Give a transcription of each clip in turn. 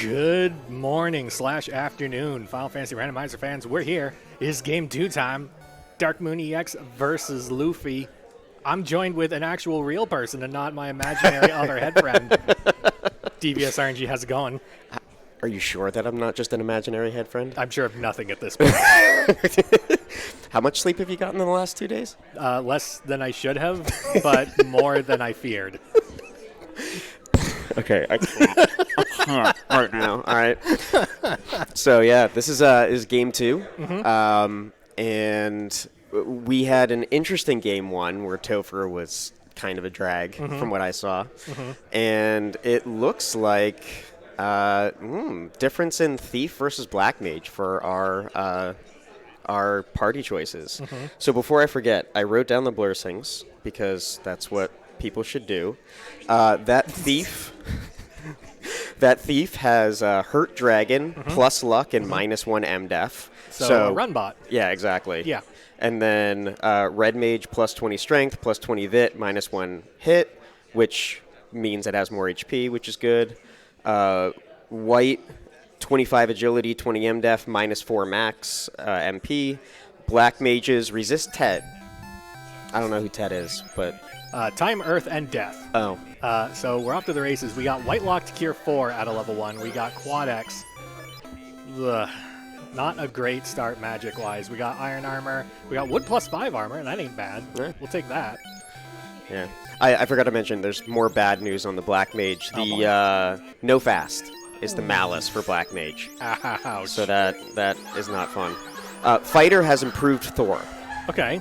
Good morning / afternoon, Final Fantasy Randomizer fans. We're here. It is game 2 time. DarkmoonEX versus Luffy. I'm joined with an actual real person and not my imaginary other head friend. DVS RNG, how's it going? Are you sure that I'm not just an imaginary head friend? I'm sure of nothing at this point. How much sleep have you gotten in the last 2 days? Less than I should have, but more than I feared. Okay, I can't right now. All right. So yeah, this is game 2, and we had an interesting game 1 where Topher was kind of a drag from what I saw, and it looks like difference in Thief versus Black Mage for our party choices. So before I forget, I wrote down the blessings because that's what people should do. That Thief has Hurt Dragon, plus Luck, and -1 MDef. So a run bot. Yeah, exactly. Yeah. And then Red Mage, plus 20 Strength, plus 20 Vit, -1 hit, which means it has more HP, which is good. White, 25 Agility, 20 MDef, -4 Max MP. Black Mages resist Ted. I don't know who Ted is, but... Time, Earth, and Death. Oh. So we're off to the races. We got White Locked Cure 4 at a level 1. We got Quad X. Ugh. Not a great start magic-wise. We got Iron Armor. We got Wood plus 5 armor, and that ain't bad. Yeah. We'll take that. Yeah. I forgot to mention, there's more bad news on the Black Mage. The No Fast is the Malice for Black Mage. Ouch. So that is not fun. Fighter has improved Thor. Okay.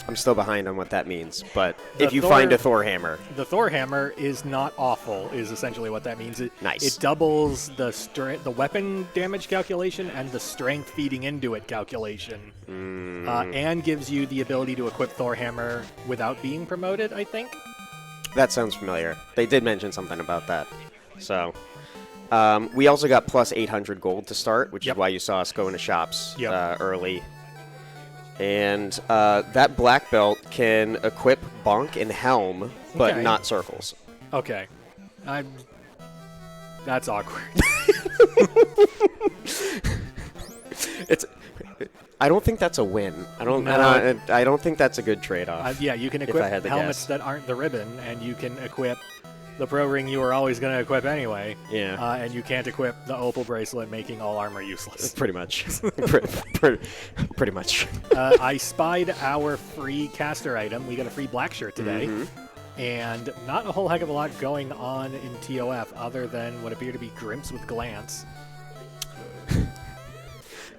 I'm still behind on what that means, but if you find a Thor hammer. The Thor hammer is not awful, is essentially what that means. Nice. It doubles the weapon damage calculation and the strength feeding into it calculation. And gives you the ability to equip Thor hammer without being promoted, I think. That sounds familiar. They did mention something about that. So, we also got plus 800 gold to start, which is why you saw us go into shops early. And that black belt can equip Bonk and Helm, but not circles. Okay. That's awkward. I don't think that's a win. I don't think that's a good trade-off. Yeah, you can equip helmets that aren't the ribbon, and you can equip the Pro Ring you were always going to equip anyway. Yeah. And you can't equip the Opal Bracelet, making all armor useless. Pretty much. Pretty much. I spied our free caster item. We got a free black shirt today. And not a whole heck of a lot going on in TOF other than what appear to be Grimps with Glance.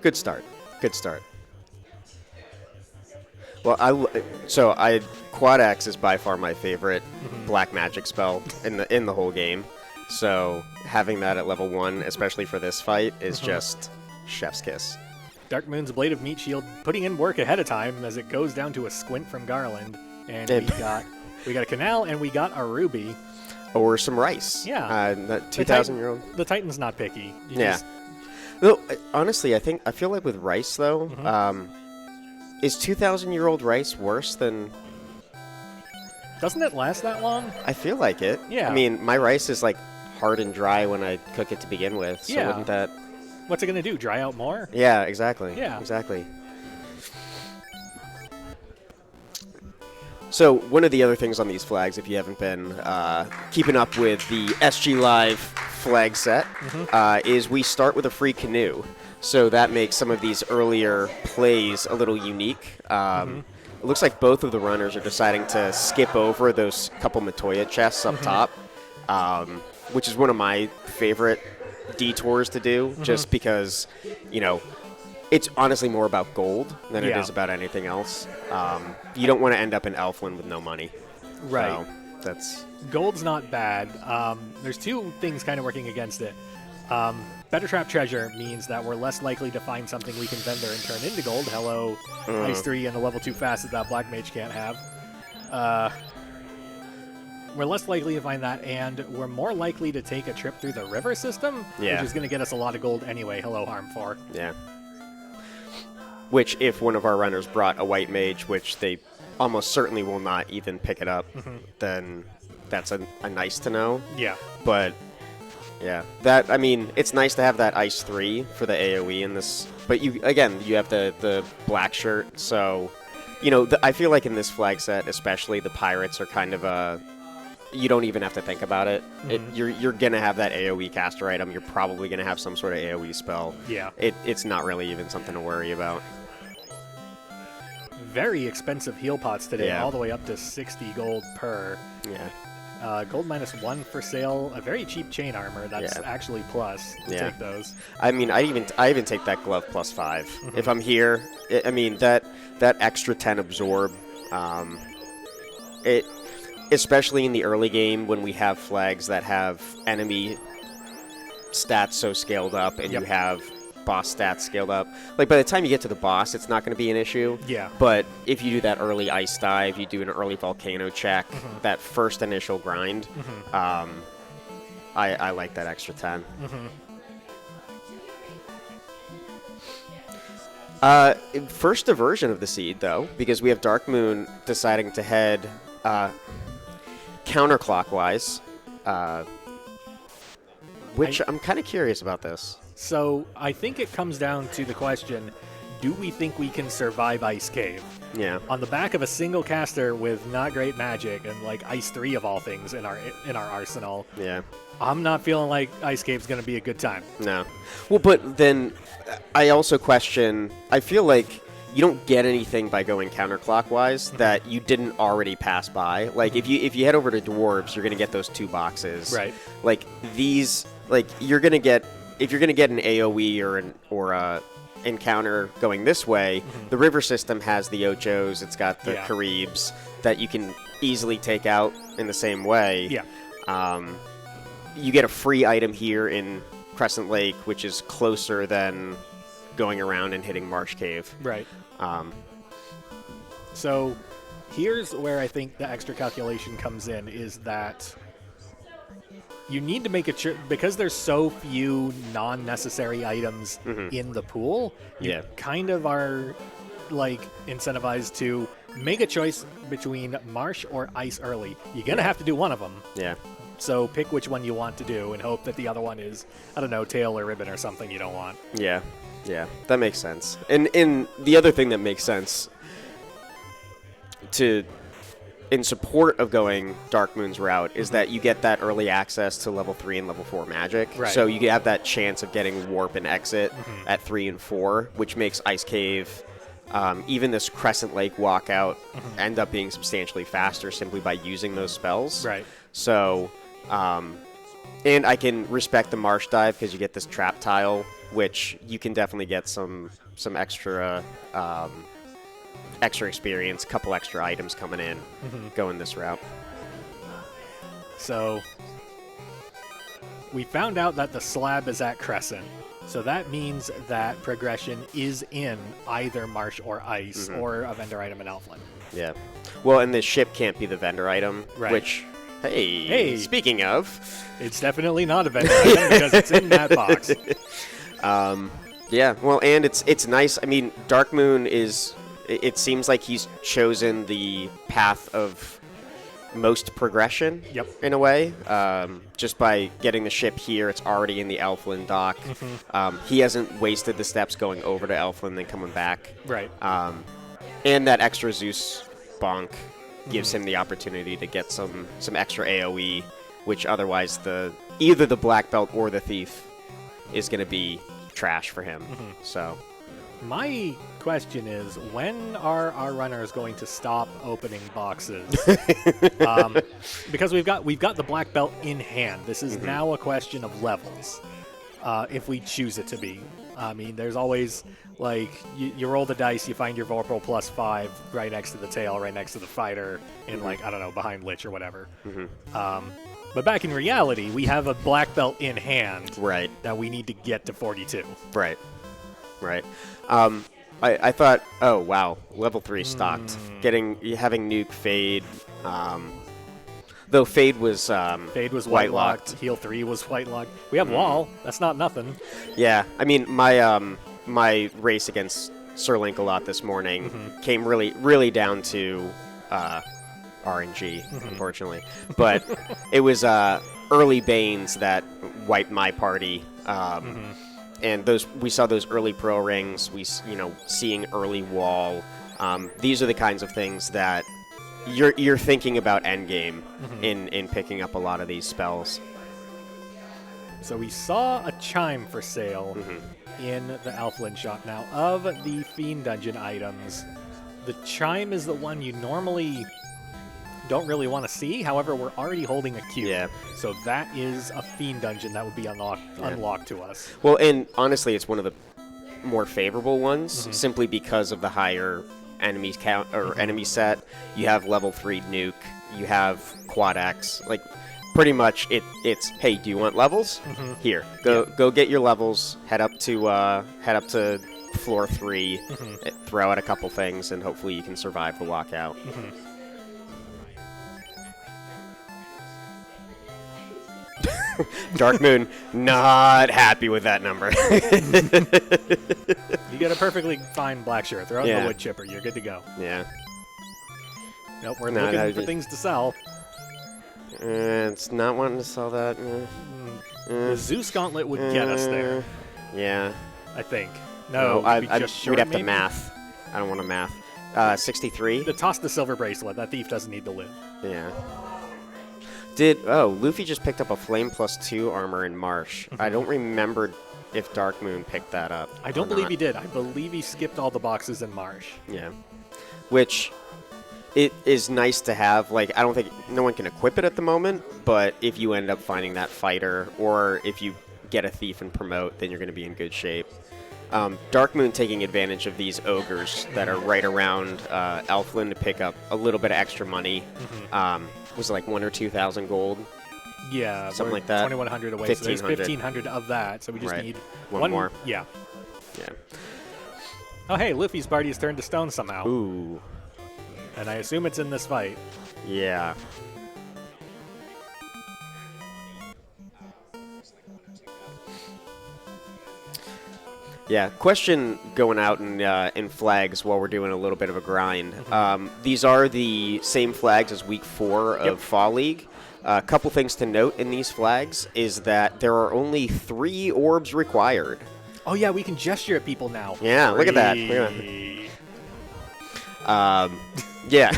Good start. Well, Quad X is by far my favorite black magic spell in the whole game. So having that at level 1, especially for this fight, is just chef's kiss. Dark Moon's Blade of Meat Shield putting in work ahead of time as it goes down to a squint from Garland, and we got a Canal and we got a Ruby or some rice. Yeah, that 2,000-year-old. The Titan's not picky. Though honestly, I feel like with rice though. Is 2,000-year-old rice worse than... Doesn't it last that long? I feel like it. Yeah. I mean, my rice is like hard and dry when I cook it to begin with, so wouldn't that... What's it going to do, dry out more? Yeah, exactly. Yeah. Exactly. So, one of the other things on these flags, if you haven't been keeping up with the SGLIVE flag set, is we start with a free canoe. So that makes some of these earlier plays a little unique. It looks like both of the runners are deciding to skip over those couple Matoya chests up top, which is one of my favorite detours to do, just because, it's honestly more about gold than it is about anything else. You don't want to end up in Elfland with no money. Right. So Gold's not bad. There's two things kind of working against it. Better Trap Treasure means that we're less likely to find something we can vendor and turn into gold. Hello, Ice 3 and a level 2 fast that Black Mage can't have. We're less likely to find that, and we're more likely to take a trip through the river system, which is going to get us a lot of gold anyway. Hello, Harm 4. Yeah. Which, if one of our runners brought a White Mage, which they almost certainly will not even pick it up, then that's a nice to know. Yeah. But Yeah. That, I mean, it's nice to have that Ice 3 for the AoE in this, but you have the black shirt, so, you know, I feel like in this flag set, especially, the pirates are kind of a, you don't even have to think about it. You're going to have that AoE caster item. You're probably going to have some sort of AoE spell. Yeah. It's not really even something to worry about. Very expensive heal pots today, Yeah. all the way up to 60 gold per. Yeah. Gold -1 for sale. A very cheap chain armor. That's actually plus. Yeah. Take those. I mean, I even take that glove +5 if I'm here. I mean, that extra 10 absorb. It, especially in the early game when we have flags that have enemy stats so scaled up, and you have boss stats scaled up. Like, by the time you get to the boss, it's not going to be an issue. Yeah. But if you do that early ice dive, you do an early volcano check, that first initial grind, I like that extra 10. First diversion of the seed, though, because we have Dark Moon deciding to head counterclockwise, which I'm kind of curious about this. So I think it comes down to the question, do we think we can survive Ice Cave? Yeah. On the back of a single caster with not great magic and like Ice 3 of all things in our arsenal. Yeah. I'm not feeling like Ice Cave's going to be a good time. No. Well, but then I also question, I feel like you don't get anything by going counterclockwise that you didn't already pass by. Like, if you head over to Dwarves, you're going to get those 2 boxes. Right. Like, these, like, you're going to get, if you're going to get an AoE or a encounter going this way, the river system has the Ochos, it's got the Caribs that you can easily take out in the same way. Yeah. You get a free item here in Crescent Lake, which is closer than going around and hitting Marsh Cave. Right. So here's where I think the extra calculation comes in, is that you need to make it because there's so few non-necessary items in the pool, you kind of are like incentivized to make a choice between Marsh or Ice early. You're going to have to do one of them. Yeah. So pick which one you want to do and hope that the other one is, I don't know, tail or ribbon or something you don't want. Yeah. Yeah. That makes sense. And the other thing that makes sense in support of going Dark Moon's route is that you get that early access to level 3 and level 4 magic. Right. So you have that chance of getting warp and exit at 3 and 4, which makes Ice Cave, even this Crescent Lake walkout, end up being substantially faster simply by using those spells. Right. So, and I can respect the Marsh Dive because you get this trap tile, which you can definitely get some extra extra experience, couple extra items coming in, going this route. So we found out that the slab is at Crescent. So that means that progression is in either Marsh or Ice or a vendor item in Elfland. Yeah. Well, and the ship can't be the vendor item, which, hey, speaking of, it's definitely not a vendor item because it's in that box. Yeah, well, and it's nice. I mean, Dark Moon is, it seems like he's chosen the path of most progression, in a way. Just by getting the ship here, it's already in the Elfland dock. He hasn't wasted the steps going over to Elfland and coming back. Right. And that extra Zeus bonk gives him the opportunity to get some extra AoE, which otherwise either the Black Belt or the Thief is going to be trash for him. So my question is, when are our runners going to stop opening boxes? Because we've got the Black Belt in hand. This is now a question of levels, if we choose it to be. I mean, there's always, like, you roll the dice, you find your Vorpal +5 right next to the tail, right next to the fighter, and, like, I don't know, behind Lich or whatever. But back in reality, we have a Black Belt in hand that we need to get to 42. Right. I thought, oh, wow, level 3 stocked. Having Nuke Fade, though Fade was white locked. Heal 3 was white locked. We have Wall. That's not nothing. Yeah, I mean, my race against Sir Link-a-Lot this morning came really down to RNG, unfortunately. But it was early Banes that wiped my party. And we saw those early pro rings. Seeing early wall. These are the kinds of things that you're thinking about endgame in picking up a lot of these spells. So we saw a chime for sale in the Elfland shop. Now, of the Fiend Dungeon items, the chime is the one you normally don't really want to see. However, we're already holding a cube. Yeah. So that is a Fiend Dungeon that would be unlocked to us. Well, and honestly, it's one of the more favorable ones, simply because of the higher enemy count or enemy set. You have level 3 nuke. You have quad X. Like, pretty much, it's hey, do you want levels? Here, go get your levels. Head up to floor 3. Throw out a couple things, and hopefully you can survive the walkout. Dark Moon, not happy with that number. You get a perfectly fine black shirt. Throw out the wood chipper. You're good to go. Yeah. Nope, we're looking for things to sell. It's not wanting to sell that. The Zeus Gauntlet would get us there. Yeah. I think. No, we'd have to math. I don't want to math. 63? The toss the silver bracelet. That thief doesn't need to live. Yeah. Luffy just picked up a Flame +2 armor in Marsh. I don't remember if Dark Moon picked that up. I don't believe he did. I believe he skipped all the boxes in Marsh. Yeah. Which, it is nice to have. Like, I don't think no one can equip it at the moment, but if you end up finding that fighter, or if you get a thief and promote, then you're going to be in good shape. Dark Moon taking advantage of these ogres that are right around Elfland to pick up a little bit of extra money. Was it like 1,000 or 2,000 gold? Yeah, something like that. 2,100 away. So there's 1,500 of that. So we just need one more. Yeah. Yeah. Oh, hey, Luffy's party has turned to stone somehow. Ooh. And I assume it's in this fight. Yeah. Yeah, question going out in flags while we're doing a little bit of a grind. These are the same flags as week 4 of Fall League. A couple things to note in these flags is that there are only 3 orbs required. Oh yeah, we can gesture at people now. Yeah, look at that. Yeah.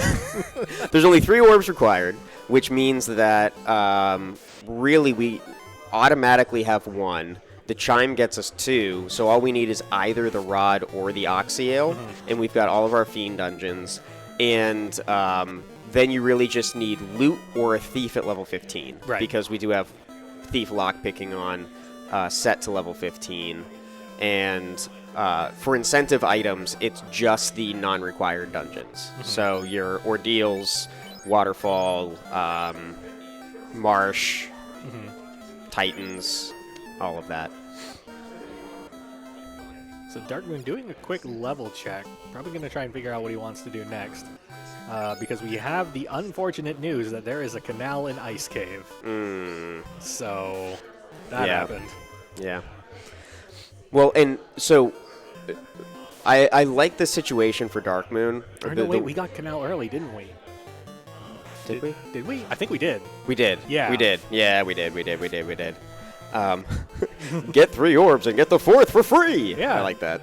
There's only 3 orbs required, which means that really we automatically have 1. The chime gets us 2, so all we need is either the rod or the oxyale, and we've got all of our fiend dungeons. And then you really just need loot or a thief at level 15, because we do have thief lockpicking on set to level 15. And for incentive items, it's just the non-required dungeons. So your ordeals, waterfall, marsh, titans, all of that. So Dark Moon doing a quick level check. Probably going to try and figure out what he wants to do next. Because we have the unfortunate news that there is a canal in Ice Cave. So that happened. Yeah. Well, and so I like the situation for Dark Moon. Wait, we got canal early, didn't we? Did we? Did we? I think we did. We did. Yeah. We did. Yeah, we did. Get 3 orbs and get the 4th for free. Yeah. I like that.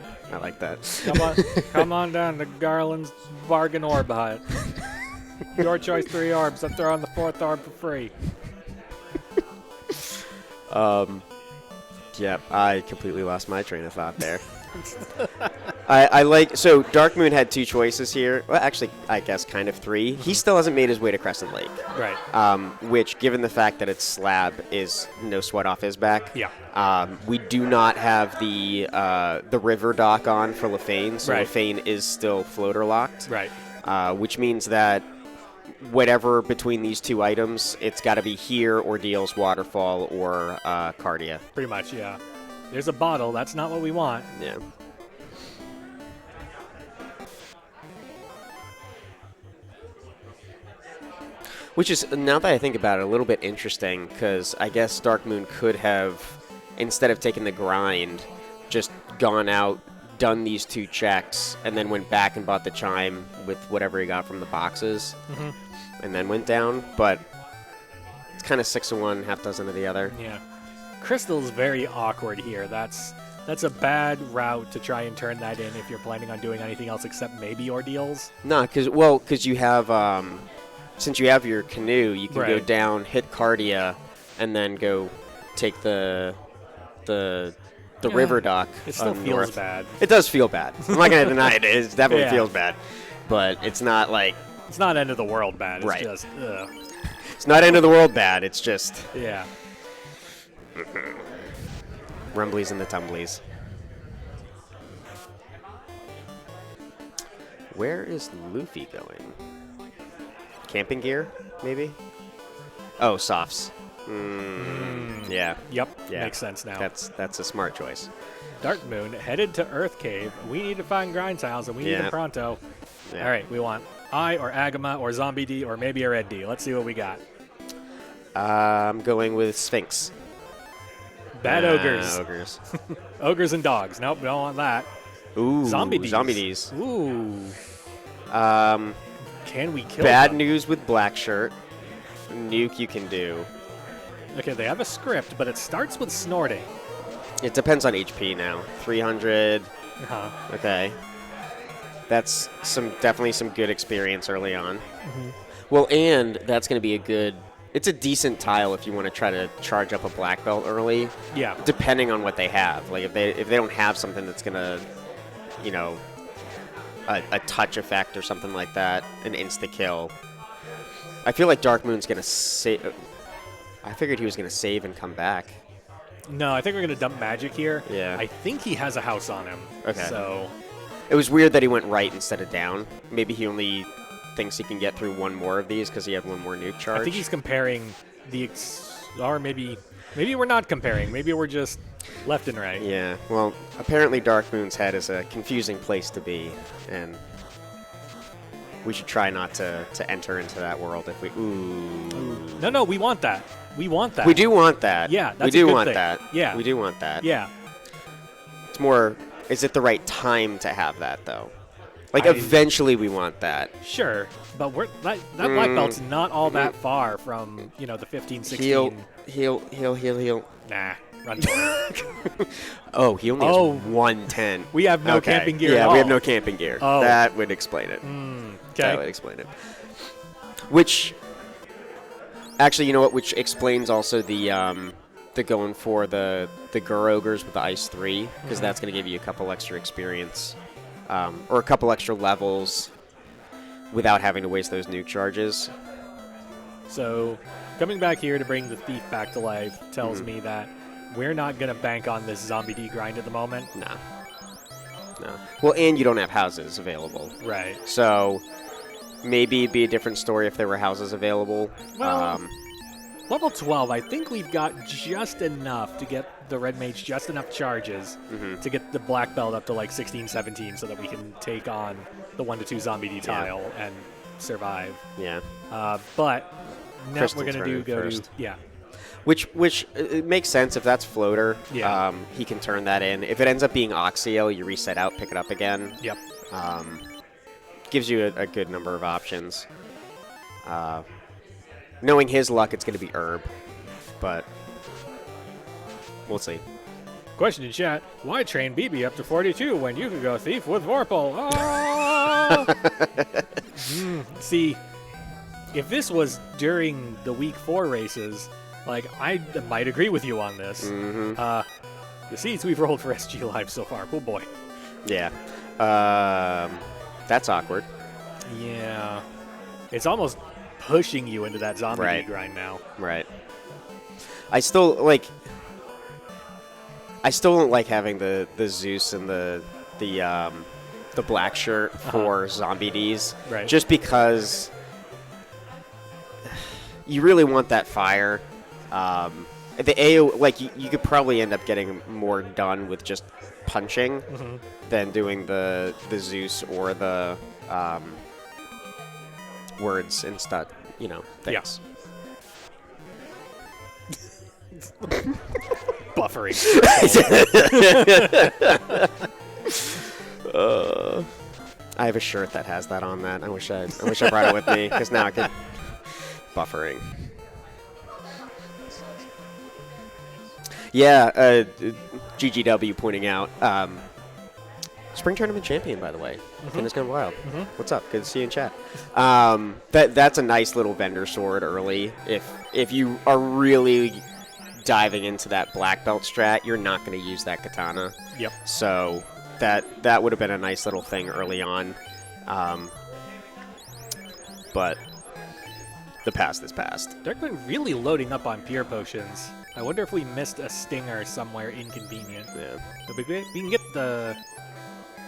Come on down to Garland's Bargain Orb Hut. Your choice, 3 orbs. I'm throwing the 4th orb for free. Yeah, I completely lost my train of thought there. I like, so Dark Moon had 2 choices here. Well, actually, I guess kind of 3. He still hasn't made his way to Crescent Lake. Right. Which, given the fact that it's slab, is no sweat off his back. Yeah. We do not have the river dock on for Lefane, so Lefane is still floater locked. Right. Which means that whatever between these 2 items, it's got to be here, Ordeals, Waterfall, or Cardia. Pretty much, yeah. There's a bottle. That's not what we want. Yeah. Which is, now that I think about it, a little bit interesting, because I guess Dark Moon could have, instead of taking the grind, just gone out, done these 2 checks, and then went back and bought the chime with whatever he got from the boxes, and then went down. But it's kind of 6 of one, half dozen of the other. Yeah. Crystal's very awkward here. That's a bad route to try and turn that in if you're planning on doing anything else except maybe ordeals. No, because you have, since you have your canoe, you can go Right. down, hit Cardia, and then go take the river dock. It still feels north. bad. It does feel bad. I'm not gonna deny it. It definitely Yeah. feels bad, but it's not like It's not end of the world bad. It's Right. just, ugh. it's not end of the world bad. It's just Yeah. rumblies and the tumblies. Where is Luffy going? Camping gear, maybe? Oh, softs. Yeah. Yep. Yeah. Makes sense now. That's a smart choice. Dark Moon headed to Earth Cave. We need to find grind tiles, and we need Yeah. them pronto. Yeah. All right, we want I or Agama or Zombie D or maybe a Red D. Let's see what we got. I'm going with Sphinx. Bad ogres. Ogres. Ogres and dogs. Nope, don't want that. Ooh, Zombie Ds. Zombie Ds. Ooh. Um, Can we kill bad them? news with Black Shirt. Nuke you can do. Okay, they have a script, but it starts with snorting. It depends on HP now. 300. Uh-huh. Okay. That's definitely some good experience early on. Mm-hmm. Well, and that's going to be it's a decent tile if you want to try to charge up a black belt early, Yeah. depending on what they have. Like if they don't have something that's going to, a touch effect or something like that, an insta kill. I feel like Dark Moon's going to save. I figured he was going to save and come back. No, I think we're going to dump magic here. Yeah. I think he has a house on him. Okay. So, It was weird that he went right instead of down. Maybe he only thinks he can get through one more of these because he had one more nuke charge. I think he's comparing or maybe we're not comparing. Maybe we're just left and right. Yeah, well, apparently Dark Moon's head is a confusing place to be, and we should try not to enter into that world if we... Ooh. No, we want that. We want that. We do want that. Yeah, that's we a do good want thing. that. Yeah. We do want that. Yeah. It's more, is it the right time to have that, though? Like, I- eventually we want that. Sure, but that black belt's not all that far from, the 15, 16. Heal. Nah, run for it. Oh, he only has 110. We have no Okay. camping gear Yeah, at all. we have no camping gear. Oh. That would explain it. That would Okay. explain it. Which, actually, you know what? Which explains also the going for the Gur Ogres with the Ice 3, because that's going to give you a couple extra experience, or a couple extra levels without having to waste those nuke charges. So, coming back here to bring the thief back to life tells me that we're not going to bank on this Zombie D grind at the moment. No. Well, and you don't have houses available. Right. So maybe it'd be a different story if there were houses available. Well, level 12, I think we've got just enough to get the Red Mage just enough charges to get the Black Belt up to like 16, 17 so that we can take on the 1 to 2 Zombie D tile and survive. Yeah. But now Crystal we're going turn to go first. to, yeah. Which it makes sense if that's floater. Yeah. He can turn that in. If it ends up being Oxio, you reset out, pick it up again. Yep. Gives you a good number of options. Knowing his luck, it's going to be Herb, but we'll see. Question in chat, why train BB up to 42 when you could go Thief with Vorpal? Oh! See, if this was during the Week 4 races, like, I might agree with you on this. The seeds we've rolled for SGLIVE so far, oh boy. Yeah. That's awkward. Yeah. It's almost pushing you into that zombie Right. grind now. Right. I still don't like having the Zeus and the black shirt for zombie Ds. Right. Just because you really want that fire. The AO, like, you could probably end up getting more done with just punching than doing the Zeus or the words and stuff, things. Buffering. I have a shirt that has that on that. I wish I brought it with me, because now I could... Buffering. Yeah, GGW pointing out. Spring tournament champion, by the way. Fitness Gone Wild. What's up? Good to see you in chat. That's a nice little vendor sword early. If you are really diving into that black belt strat, you're not going to use that katana. Yep. So that would have been a nice little thing early on. But the past is past. Darkmoon really loading up on pure potions. I wonder if we missed a stinger somewhere inconvenient. Yeah. But we can get the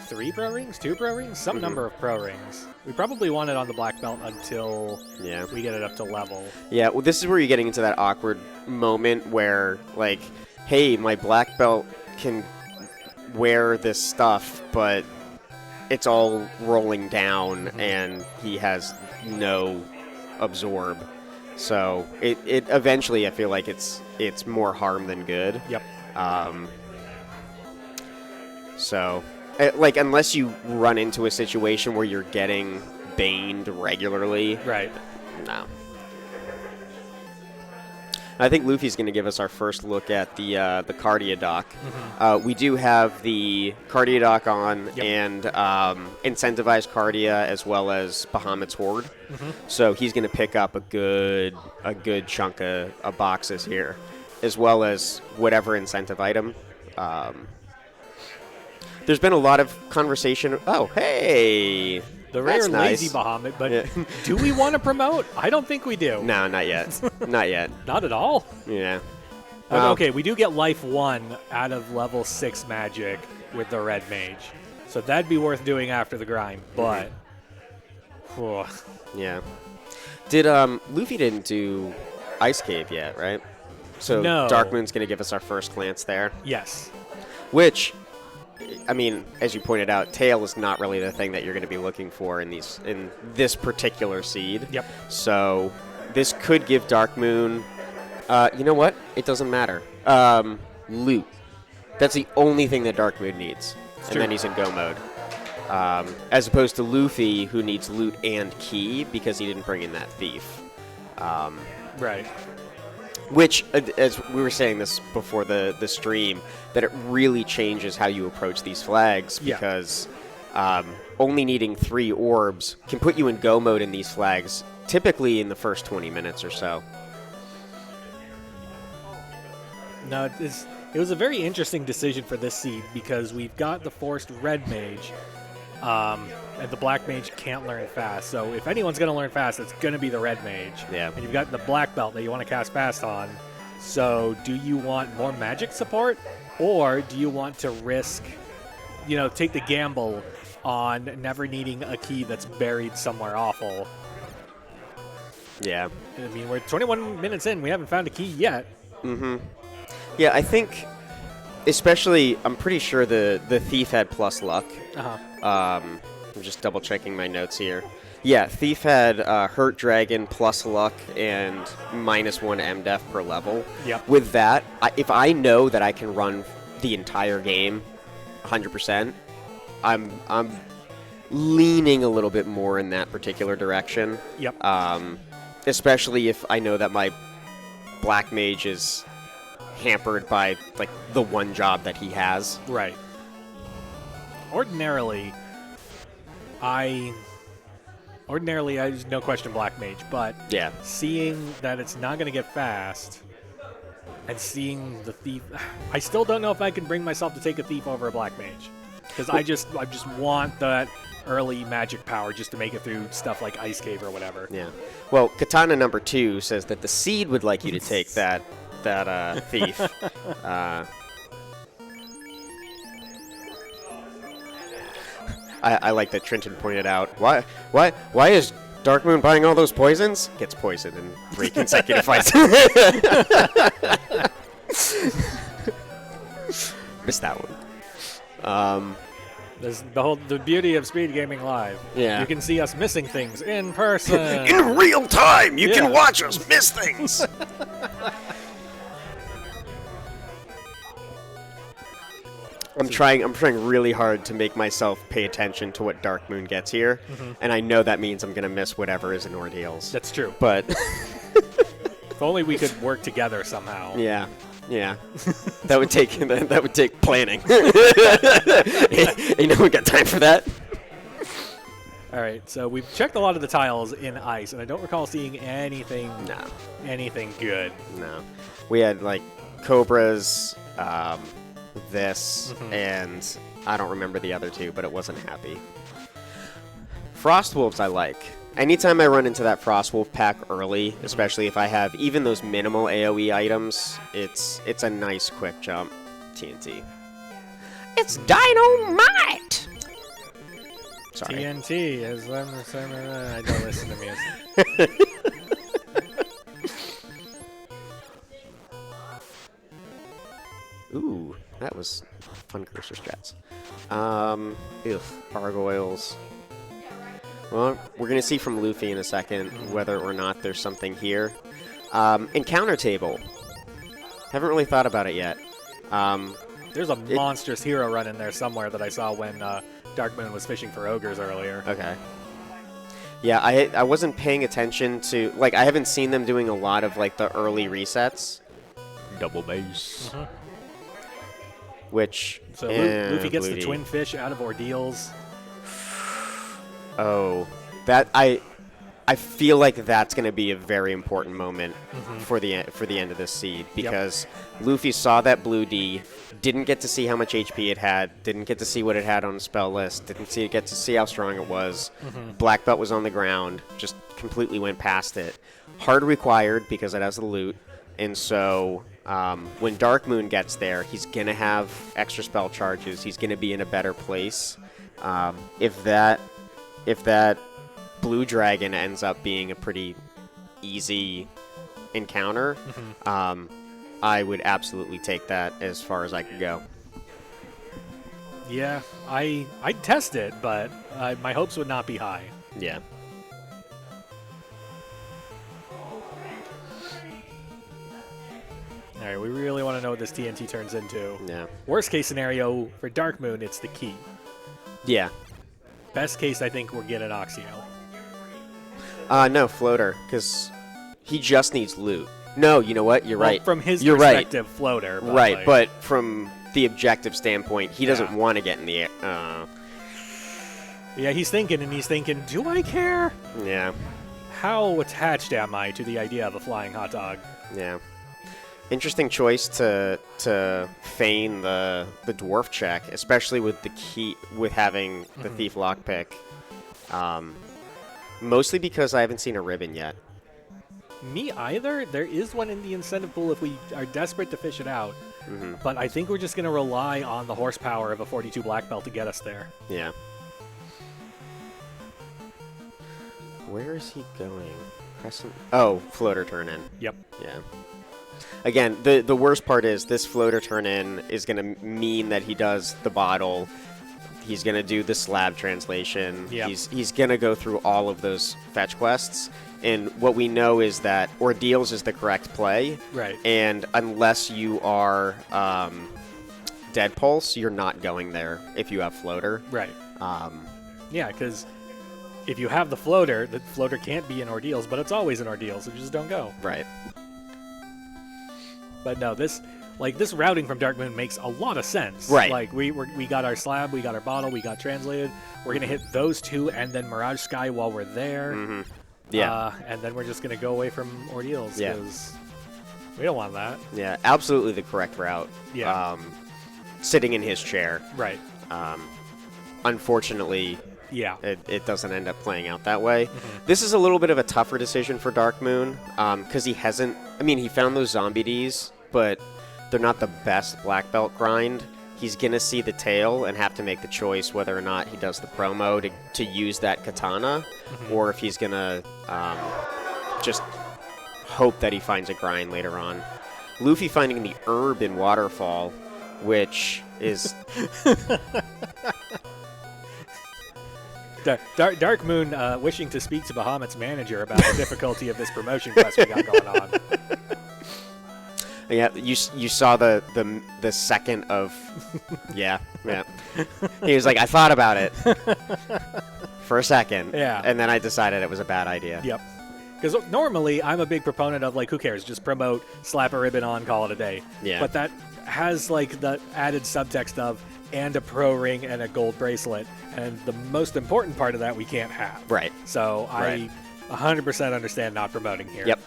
3 pro rings, 2 pro rings, some number of pro rings. We probably want it on the black belt until we get it up to level. Yeah, well, this is where you're getting into that awkward moment where, like, hey, my black belt can wear this stuff, but it's all rolling down, and he has no absorb. So it eventually, I feel like it's more harm than good. Yep. So, like, unless you run into a situation where you're getting baned regularly. Right. No. I think Luffy's going to give us our first look at the Cardiodoc. We do have the Cardiodoc on and incentivized Cardia as well as Bahamut's Horde. So he's going to pick up a good chunk of boxes here, as well as whatever incentive item. There's been a lot of conversation. Oh, hey! The rare That's lazy nice. Bahamut, but do we want to promote? I don't think we do. No, not yet. Not yet. Not at all. Yeah. Okay, we do get life 1 out of level 6 magic with the red mage. So that'd be worth doing after the grind, but... Yeah. Did Luffy didn't do Ice Cave yet, right? So No. Darkmoon's going to give us our first glance there. Yes. Which, I mean, as you pointed out, tail is not really the thing that you're going to be looking for in this particular seed. Yep. So this could give Darkmoon, you know what? It doesn't matter. Loot. That's the only thing that Darkmoon needs. And then he's in go mode. As opposed to Luffy, who needs loot and key because he didn't bring in that thief. Right. Which, as we were saying this before the stream, that it really changes how you approach these flags because only needing 3 orbs can put you in go mode in these flags, typically in the first 20 minutes or so. No, it was a very interesting decision for this seed because we've got the forced red mage, and the black mage can't learn fast. So if anyone's going to learn fast, it's going to be the red mage. Yeah. And you've got the black belt that you want to cast fast on. So do you want more magic support, or do you want to risk, take the gamble on never needing a key that's buried somewhere awful? Yeah. I mean, we're 21 minutes in. We haven't found a key yet. Yeah, I think, especially, I'm pretty sure the thief had plus luck. I'm just double checking my notes here. Yeah, thief had hurt dragon plus luck and -1 MDef per level. Yep. With that, if I know that I can run the entire game 100%, I'm leaning a little bit more in that particular direction. Yep. Especially if I know that my black mage is hampered by like the one job that he has. Right. Ordinarily, I no question black mage, but Yeah. seeing that it's not going to get fast and seeing the thief, I still don't know if I can bring myself to take a thief over a black mage because I just want that early magic power just to make it through stuff like Ice Cave or whatever. Yeah. Well, Katana number 2 says that the seed would like you to take that thief. I like that Trenton pointed out. Why is Darkmoon buying all those poisons? Gets poisoned in 3 consecutive fights. Missed that one. There's the beauty of SpeedGaming Live. Yeah. You can see us missing things in person. In real time, you can watch us miss things. I'm trying really hard to make myself pay attention to what Darkmoon gets here, and I know that means I'm going to miss whatever is in Ordeals. That's true. But If only we could work together somehow. yeah. Yeah, that would take planning. You know, we got time for that. All right, so we've checked a lot of the tiles in ice, and I don't recall seeing anything good. No, we had like cobras, this, and I don't remember the other two, but it wasn't happy. Frost wolves I like. Anytime I run into that Frost Wolf pack early, especially if I have even those minimal AoE items, it's a nice quick jump. TNT. It's dynamite! Sorry. TNT is I don't listen to music. Ooh, that was fun cursor strats. Gargoyles. Well, we're going to see from Luffy in a second whether or not there's something here. Encounter table. Haven't really thought about it yet. There's a monstrous hero run in there somewhere that I saw when Dark Moon was fishing for ogres earlier. Okay. Yeah, I wasn't paying attention to... Like, I haven't seen them doing a lot of, like, the early resets. Double base. Which... So Luffy gets the twin fish out of ordeals. Oh, that I feel like that's going to be a very important moment for the end of this seed, because Luffy saw that blue D, didn't get to see how much HP it had, didn't get to see what it had on the spell list, didn't get to see how strong it was. Black belt was on the ground, just completely went past it. Hard required because it has the loot, and so when Dark Moon gets there, he's going to have extra spell charges. He's going to be in a better place. If that blue dragon ends up being a pretty easy encounter, I would absolutely take that as far as I could go. Yeah, I'd test it, but my hopes would not be high. Yeah. All right, we really want to know what this TNT turns into. Yeah. Worst case scenario for Dark Moon, it's the key. Yeah. Best case, I think we're getting Oxio. No, floater, because he just needs loot. No, you know what? You're right. From his You're perspective, floater. But right, like, but from the objective standpoint, he doesn't want to get in the air. Yeah, he's thinking, do I care? Yeah. How attached am I to the idea of a flying hot dog? Yeah. Interesting choice to feign the dwarf check, especially with the key with having the thief lockpick. Mostly because I haven't seen a ribbon yet. Me either. There is one in the incentive pool if we are desperate to fish it out. But I think we're just going to rely on the horsepower of a 42 black belt to get us there. Yeah. Where is he going? Crescent. Oh, floater turn in. Yep. Yeah. Again, the worst part is this floater turn in is going to mean that he does the bottle. He's going to do the slab translation. Yep. He's going to go through all of those fetch quests. And what we know is that Ordeals is the correct play. Right. And unless you are Dead Pulse, you're not going there if you have floater. Right. Yeah, because if you have the floater can't be in Ordeals, but it's always in Ordeals, so you just don't go. Right. But no, this routing from Dark Moon makes a lot of sense. Right. Like, we got our slab, we got our bottle, we got translated. We're going to hit those two and then Mirage Sky while we're there. Yeah. And then we're just going to go away from Ordeals because we don't want that. Yeah, absolutely the correct route. Yeah. Sitting in his chair. Right. Unfortunately, yeah, it doesn't end up playing out that way. This is a little bit of a tougher decision for Dark Moon because he hasn't... I mean, he found those zombie Ds, but they're not the best black belt grind. He's going to see the tail and have to make the choice whether or not he does the promo to use that katana, or if he's going to just hope that he finds a grind later on. Luffy finding the herb in Waterfall, which is... Dark Moon wishing to speak to Bahamut's manager about the difficulty of this promotion quest we got going on. Yeah, you saw the second of... yeah. He was like, I thought about it for a second. Yeah. And then I decided it was a bad idea. Yep. Because normally I'm a big proponent of, like, who cares? Just promote, slap a ribbon on, call it a day. Yeah. But that has, like, the added subtext of, and a pro ring and a gold bracelet. And the most important part of that we can't have. Right. So Right. I 100% understand not promoting here. Yep.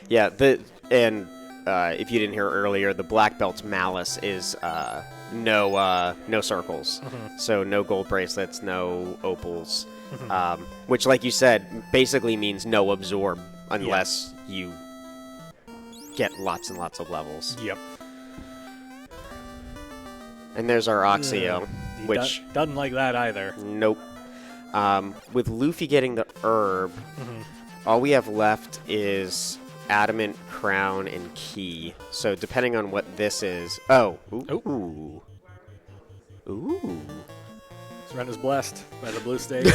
Yeah. If you didn't hear earlier, the black belt's malice is no circles. So no gold bracelets, no opals. Which, like you said, basically means no absorb unless you get lots and lots of levels. Yep. And there's our Oxio, He which doesn't like that either. nope. With Luffy getting the herb, all we have left is adamant, crown, and key. So depending on what this is, ooh. This run is blessed by the blue stage.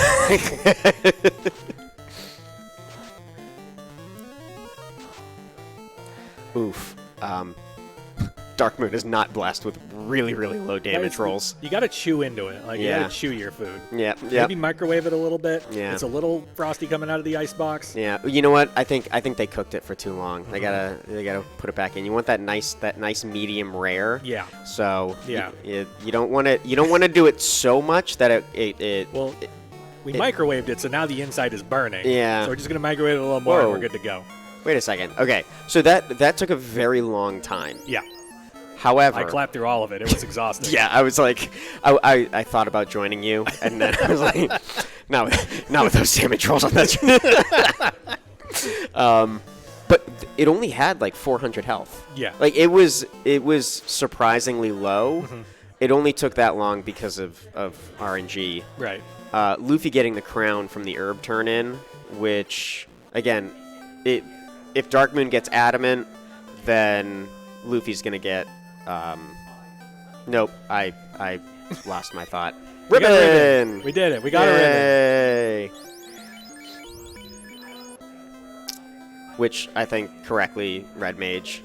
Oof. Dark Moon is not blessed with really, really low damage rolls. You got to chew into it. Like, you Yeah. got to chew your food. Yeah, Maybe microwave it a little bit. Yeah. It's a little frosty coming out of the ice box. Yeah. You know what? I think they cooked it for too long. They gotta put it back in. You want that nice medium rare. Yeah. So Yeah. you don't want to do it so much that it We microwaved it, so now the inside is burning. Yeah. So we're just going to microwave it a little more and Whoa. we're good to go. Wait a second. Okay. So that took a very long time. Yeah. However, I clapped through all of it. It was exhausting. yeah, I was like, I thought about joining you, and then I was like, not with those damage rolls on that. But it only had like 400 health. Yeah. Like it was surprisingly low. It only took that long because of RNG. Right. Luffy getting the crown from the herb turn in, which again, if Dark Moon gets adamant, then Luffy's gonna get. Nope, I lost my thought. Ribbon! We did it. We got a ribbon. Which I think correctly Red Mage.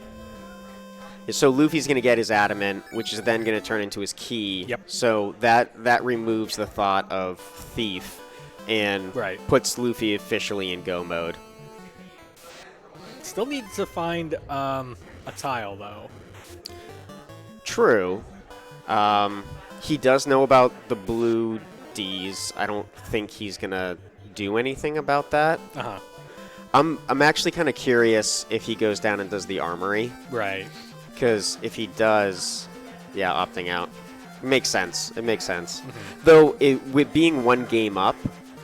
So Luffy's going to get his adamant, which is then going to turn into his key. Yep. So that removes the thought of thief and puts Luffy officially in go mode. Still needs to find a tile, though. True. He does know about the blue Ds. I don't think he's going to do anything about that. Uh-huh. I'm actually kind of curious if he goes down and does the armory. Right. Because if he does, yeah, opting out. It makes sense. It makes sense. Though, with being one game up,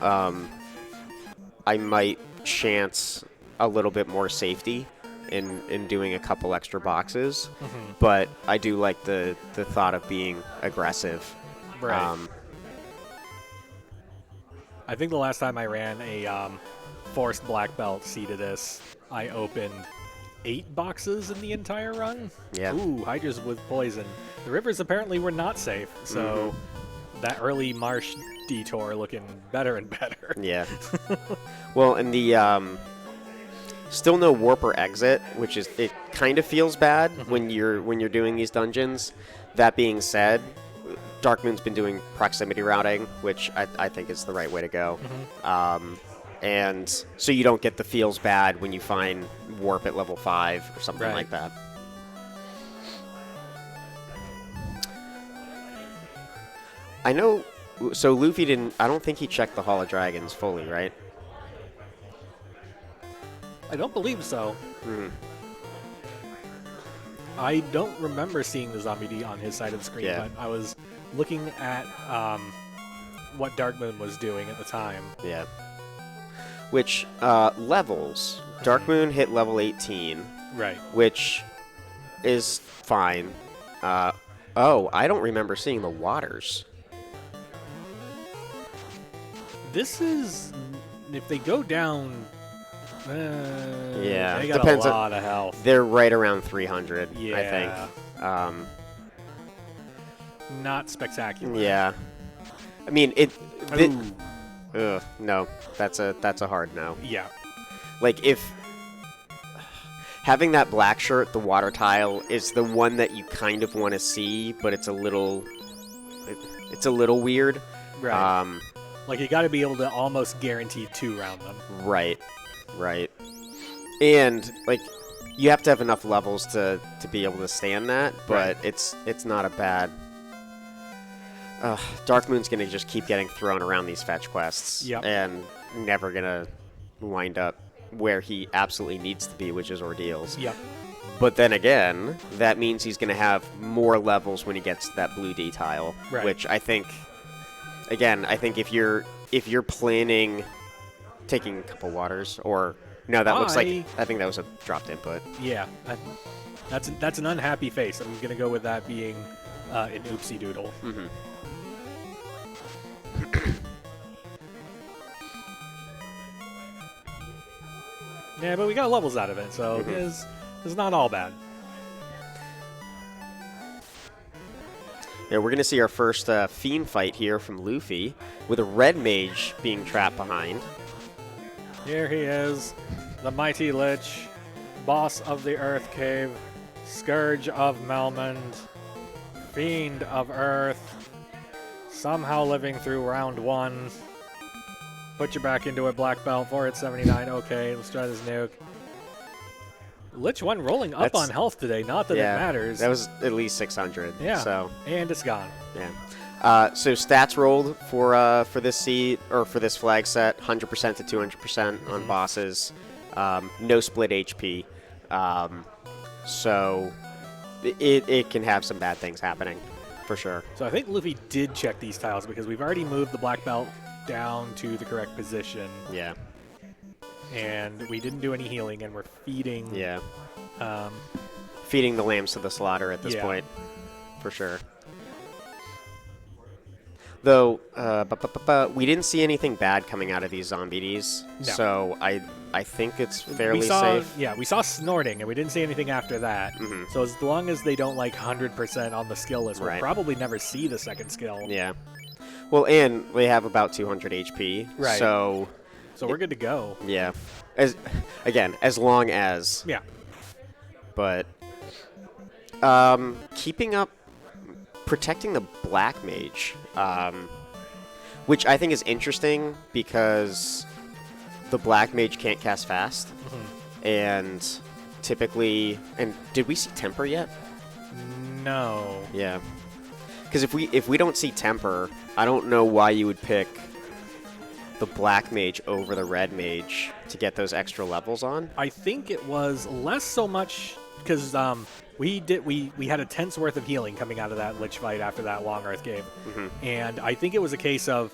I might chance a little bit more safety in doing a couple extra boxes. But I do like the thought of being aggressive. Right. I think the last time I ran a forced black belt C to this, I opened 8 boxes in the entire run. Yeah. Ooh, hydras with poison. The rivers apparently were not safe, so that early marsh detour looking better and better. Yeah. Well, and the still no warp or exit, which is it kind of feels bad when you're doing these dungeons. That being said, Dark Moon's been doing proximity routing, which I think is the right way to go. And so you don't get the feels bad when you find warp at level 5 or something like that. I know, so Luffy didn't, I don't think he checked the Hall of Dragons fully, right? I don't believe so. I don't remember seeing the Zombie D on his side of the screen, but I was looking at what Dark Moon was doing at the time. Yeah. Which, levels. Dark Moon hit level 18. Right. Which is fine. Oh, I don't remember seeing the waters. This is... If they go down... yeah. They got Depends a lot of health. They're right around 300, Yeah. I think. Not spectacular. Yeah. I mean, no, that's a hard no. Yeah. Like if having that black shirt, the water tile, is the one that you kind of want to see, but it's a little weird. Right. Like you got to be able to almost guarantee 2 round them. Right. And like, you have to have enough levels to be able to stand that, but it's not a bad. Darkmoon's gonna just keep getting thrown around these fetch quests, and never gonna wind up where he absolutely needs to be, which is Ordeals. Yep. But then again, that means he's gonna have more levels when he gets to that blue D tile, which I think, again, if you're planning taking a couple waters, or no, that looks like, I think that was a dropped input. Yeah, that's an unhappy face. I'm gonna go with that being an oopsie doodle. Mm-hmm. Yeah, but we got levels out of it, so it's not all bad. Yeah, we're going to see our first Fiend fight here from Luffy, with a red mage being trapped behind. Here he is, the mighty Lich, boss of the Earth Cave, Scourge of Melmond, Fiend of Earth, somehow living through round 1. Put you back into a black belt, 4 at 79. Okay, let's try this nuke. Lich 1 rolling up on health today. Not that it matters. That was at least 600. Yeah. So. And it's gone. Yeah. So stats rolled for this seed, or for this flag set: 100% to 200% on bosses. No split HP. So it can have some bad things happening, for sure. So I think Luffy did check these tiles because we've already moved the black belt down to the correct position. Yeah. And we didn't do any healing, and we're feeding. Yeah. Feeding the lambs to the slaughter at this point, for sure. Though, we didn't see anything bad coming out of these zombies, so I think it's fairly safe. Yeah, we saw snorting, and we didn't see anything after that. So as long as they don't like 100% on the skill list, we'll probably never see the second skill. Yeah. Well, and they have about 200 HP. Right. So we're good to go. Yeah. As long as. Yeah. But keeping up, protecting the black mage, which I think is interesting because the black mage can't cast fast, and typically, and did we see temper yet? No. Yeah. Because if we don't see temper, I don't know why you would pick the black mage over the red mage to get those extra levels on. I think it was less so much because we had a tenth's worth of healing coming out of that Lich fight after that long Earth Cave, and I think it was a case of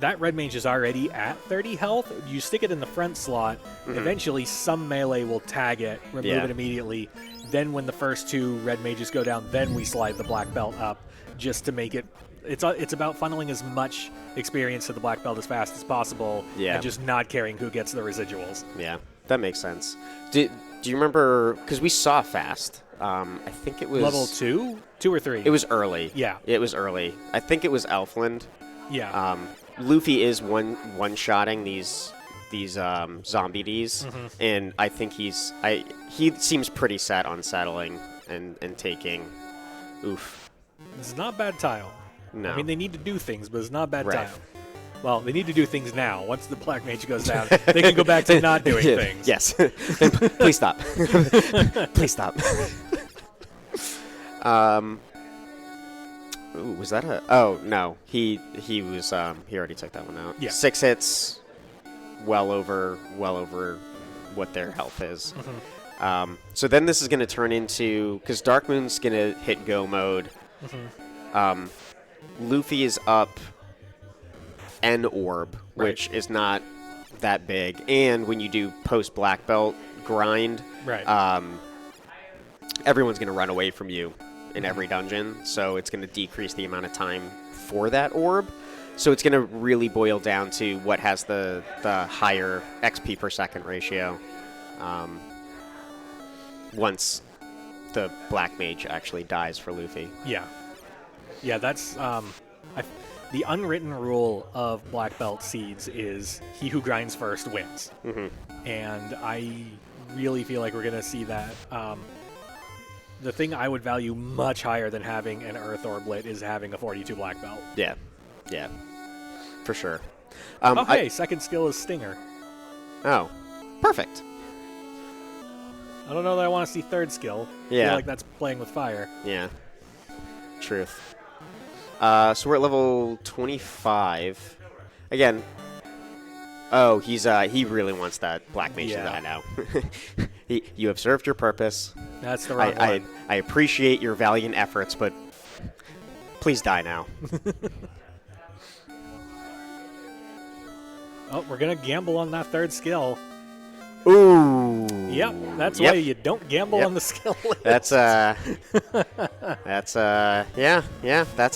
that red mage is already at 30 health. You stick it in the front slot, eventually some melee will tag it, remove it immediately. Then when the first 2 red mages go down, then we slide the black belt up just to make it. It's about funneling as much experience to the black belt as fast as possible, and just not caring who gets the residuals. Yeah, that makes sense. Do you remember? Because we saw fast. I think it was level 2 or 3. It was early. Yeah, it was early. I think it was Elfland. Yeah. Luffy is one-shotting these zombie Ds, and I think he seems pretty set on settling and taking. Oof. It's not bad tile. No. I mean, they need to do things, but it's not bad tile. Well, they need to do things now. Once the black mage goes down, they can go back to not doing things. Yes. Please stop. Please stop. Ooh, was that a... Oh, no. He was... he already took that one out. Yeah. 6 hits. Well over what their health is. So then this is going to turn into... Because Darkmoon's going to hit go mode. Luffy is up an orb, which is not that big. And when you do post-black belt grind, everyone's going to run away from you in every dungeon. So it's going to decrease the amount of time for that orb. So it's going to really boil down to what has the higher XP per second ratio once the black mage actually dies for Luffy. Yeah. Yeah, that's... the unwritten rule of black belt seeds is he who grinds first wins. And I really feel like we're going to see that. The thing I would value much higher than having an Earth Orblet is having a 42 black belt. Yeah. Yeah. For sure. Second skill is Stinger. Oh, perfect. I don't know that I want to see third skill. Yeah. I feel like that's playing with fire. Yeah. Truth. So we're at level 25. Again. Oh, he really wants that black mage to die now. You have served your purpose. That's the wrong one. I appreciate your valiant efforts, but please die now. Oh, we're going to gamble on that third skill. Ooh. Yep, that's why you don't gamble on the skill list. That's yeah, that's a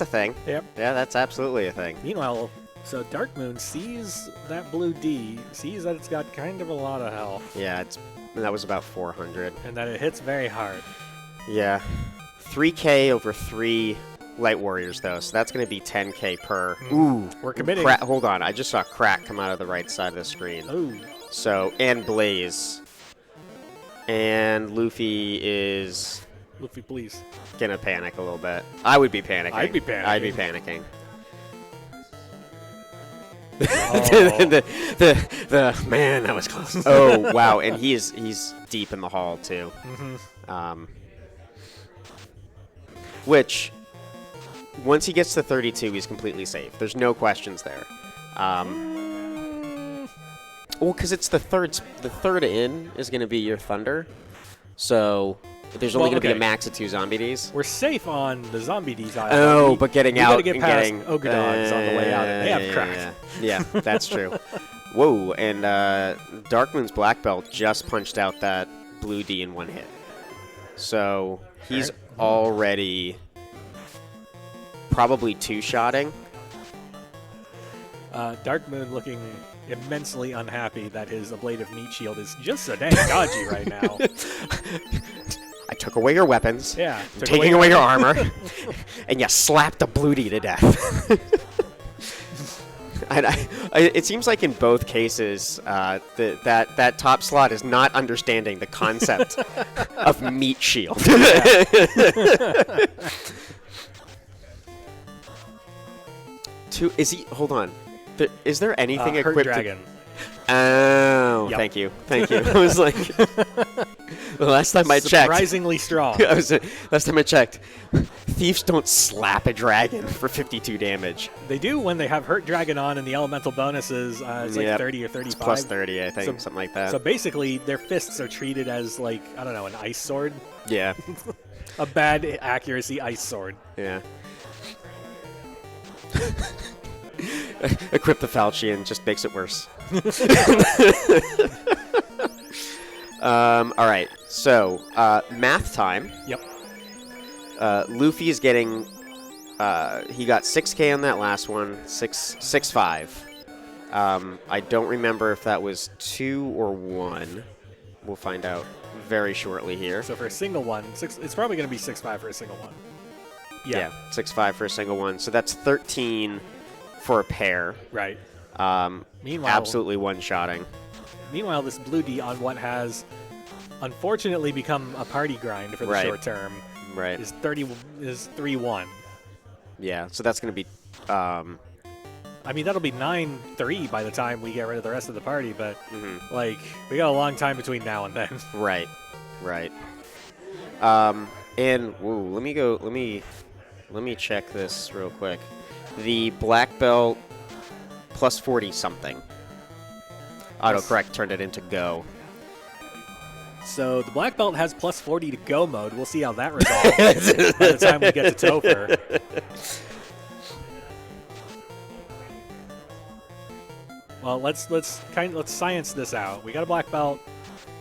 thing. Yep. Yeah, that's absolutely a thing. Meanwhile, so Darkmoon sees that blue D, sees that it's got kind of a lot of health. Yeah, that was about 400. And that it hits very hard. Yeah. 3K over 3 light warriors, though, so that's going to be 10K per. Ooh. We're committing. Hold on, I just saw crack come out of the right side of the screen. Ooh. So, and Blaze. And Luffy is... Luffy, please. Gonna panic a little bit. I would be panicking. I'd be panicking. I'd be panicking. Oh. the man, that was close. Oh, wow, and he's deep in the hall, too. Mm-hmm. Which, once he gets to 32, he's completely safe. There's no questions there. Well, because it's the third in is going to be your Thunder. So there's only going to be a max of 2 zombie Ds. We're safe on the zombie Ds. Oh, but getting out get and past getting... Ogadons on the way out. And they have crack. Yeah, that's true. Whoa, and Darkmoon's Black Belt just punched out that blue D in 1 hit. So he's already probably 2-shotting. Darkmoon looking immensely unhappy that his ablative meat shield is just so dang dodgy right now. I took away your weapons. Yeah. I'm taking away your armor. And you slapped the blue D to death. And it seems like in both cases, that top slot is not understanding the concept of meat shield. Hold on. Is there anything equipped? Hurt Dragon. Oh, Yep. Thank you. I was like, the last time I checked. Surprisingly strong. Last time I checked, thieves don't slap a dragon for 52 damage. They do when they have Hurt Dragon on, and the elemental bonuses, it's like 30 or 35. It's plus 30, I think, something like that. So basically, their fists are treated as, like, I don't know, an ice sword. Yeah. A bad accuracy ice sword. Yeah. Equip the falchion just makes it worse. All right, so math time. Yep. Luffy is getting. He got 6K on that last one. 6.5. I don't remember if that was 2 or 1. We'll find out very shortly here. So for a single one, it's probably going to be 6.5 for a single one. Yeah. 6.5 for a single one. So that's 13 for a pair. Right. Meanwhile, absolutely one-shotting. Meanwhile, this blue D on what has unfortunately become a party grind for the short term. Right. Is 3-1. Yeah. So that's going to be. I mean, that'll be 9-3 by the time we get rid of the rest of the party, but like we got a long time between now and then. Right. And let me check this real quick. The black belt plus 40 something. Autocorrect turned it into go. So the black belt has plus 40 to go mode. We'll see how that resolves by the time we get to Topher. Well, let's science this out. We got a black belt.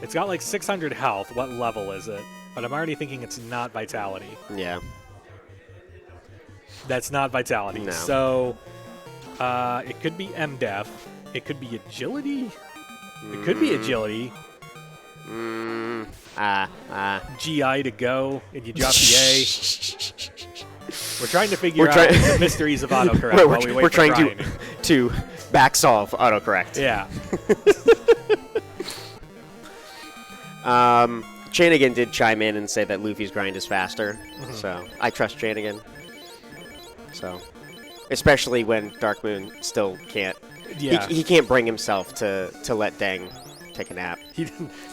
It's got like 600 health. What level is it? But I'm already thinking it's not vitality. Yeah. That's not vitality. No. So it could be MDef. It could be agility. It could be agility. GI to go, and you drop the A. We're trying to figure out the mysteries of autocorrect while we wait we're for trying to back solve autocorrect. Yeah. Chanigan did chime in and say that Luffy's grind is faster, so I trust Chanigan. So, especially when Darkmoon still can't. Yeah. He can't bring himself to let Deng take a nap.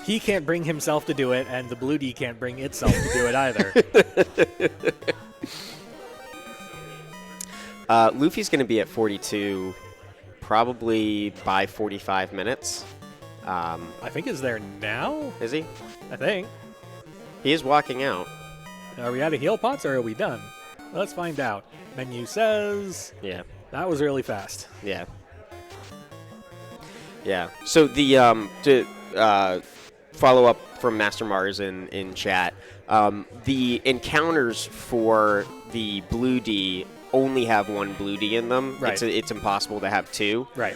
He can't bring himself to do it, and the Blue D can't bring itself to do it either. Luffy's going to be at 42 probably by 45 minutes. I think is there now? Is he? I think. He is walking out. Are we out of heal pots or are we done? Let's find out. Menu says... Yeah. That was really fast. Yeah. Yeah. So the to follow up from Master Mars in chat, the encounters for the Blue D only have one Blue D in them. Right. It's impossible to have two. Right.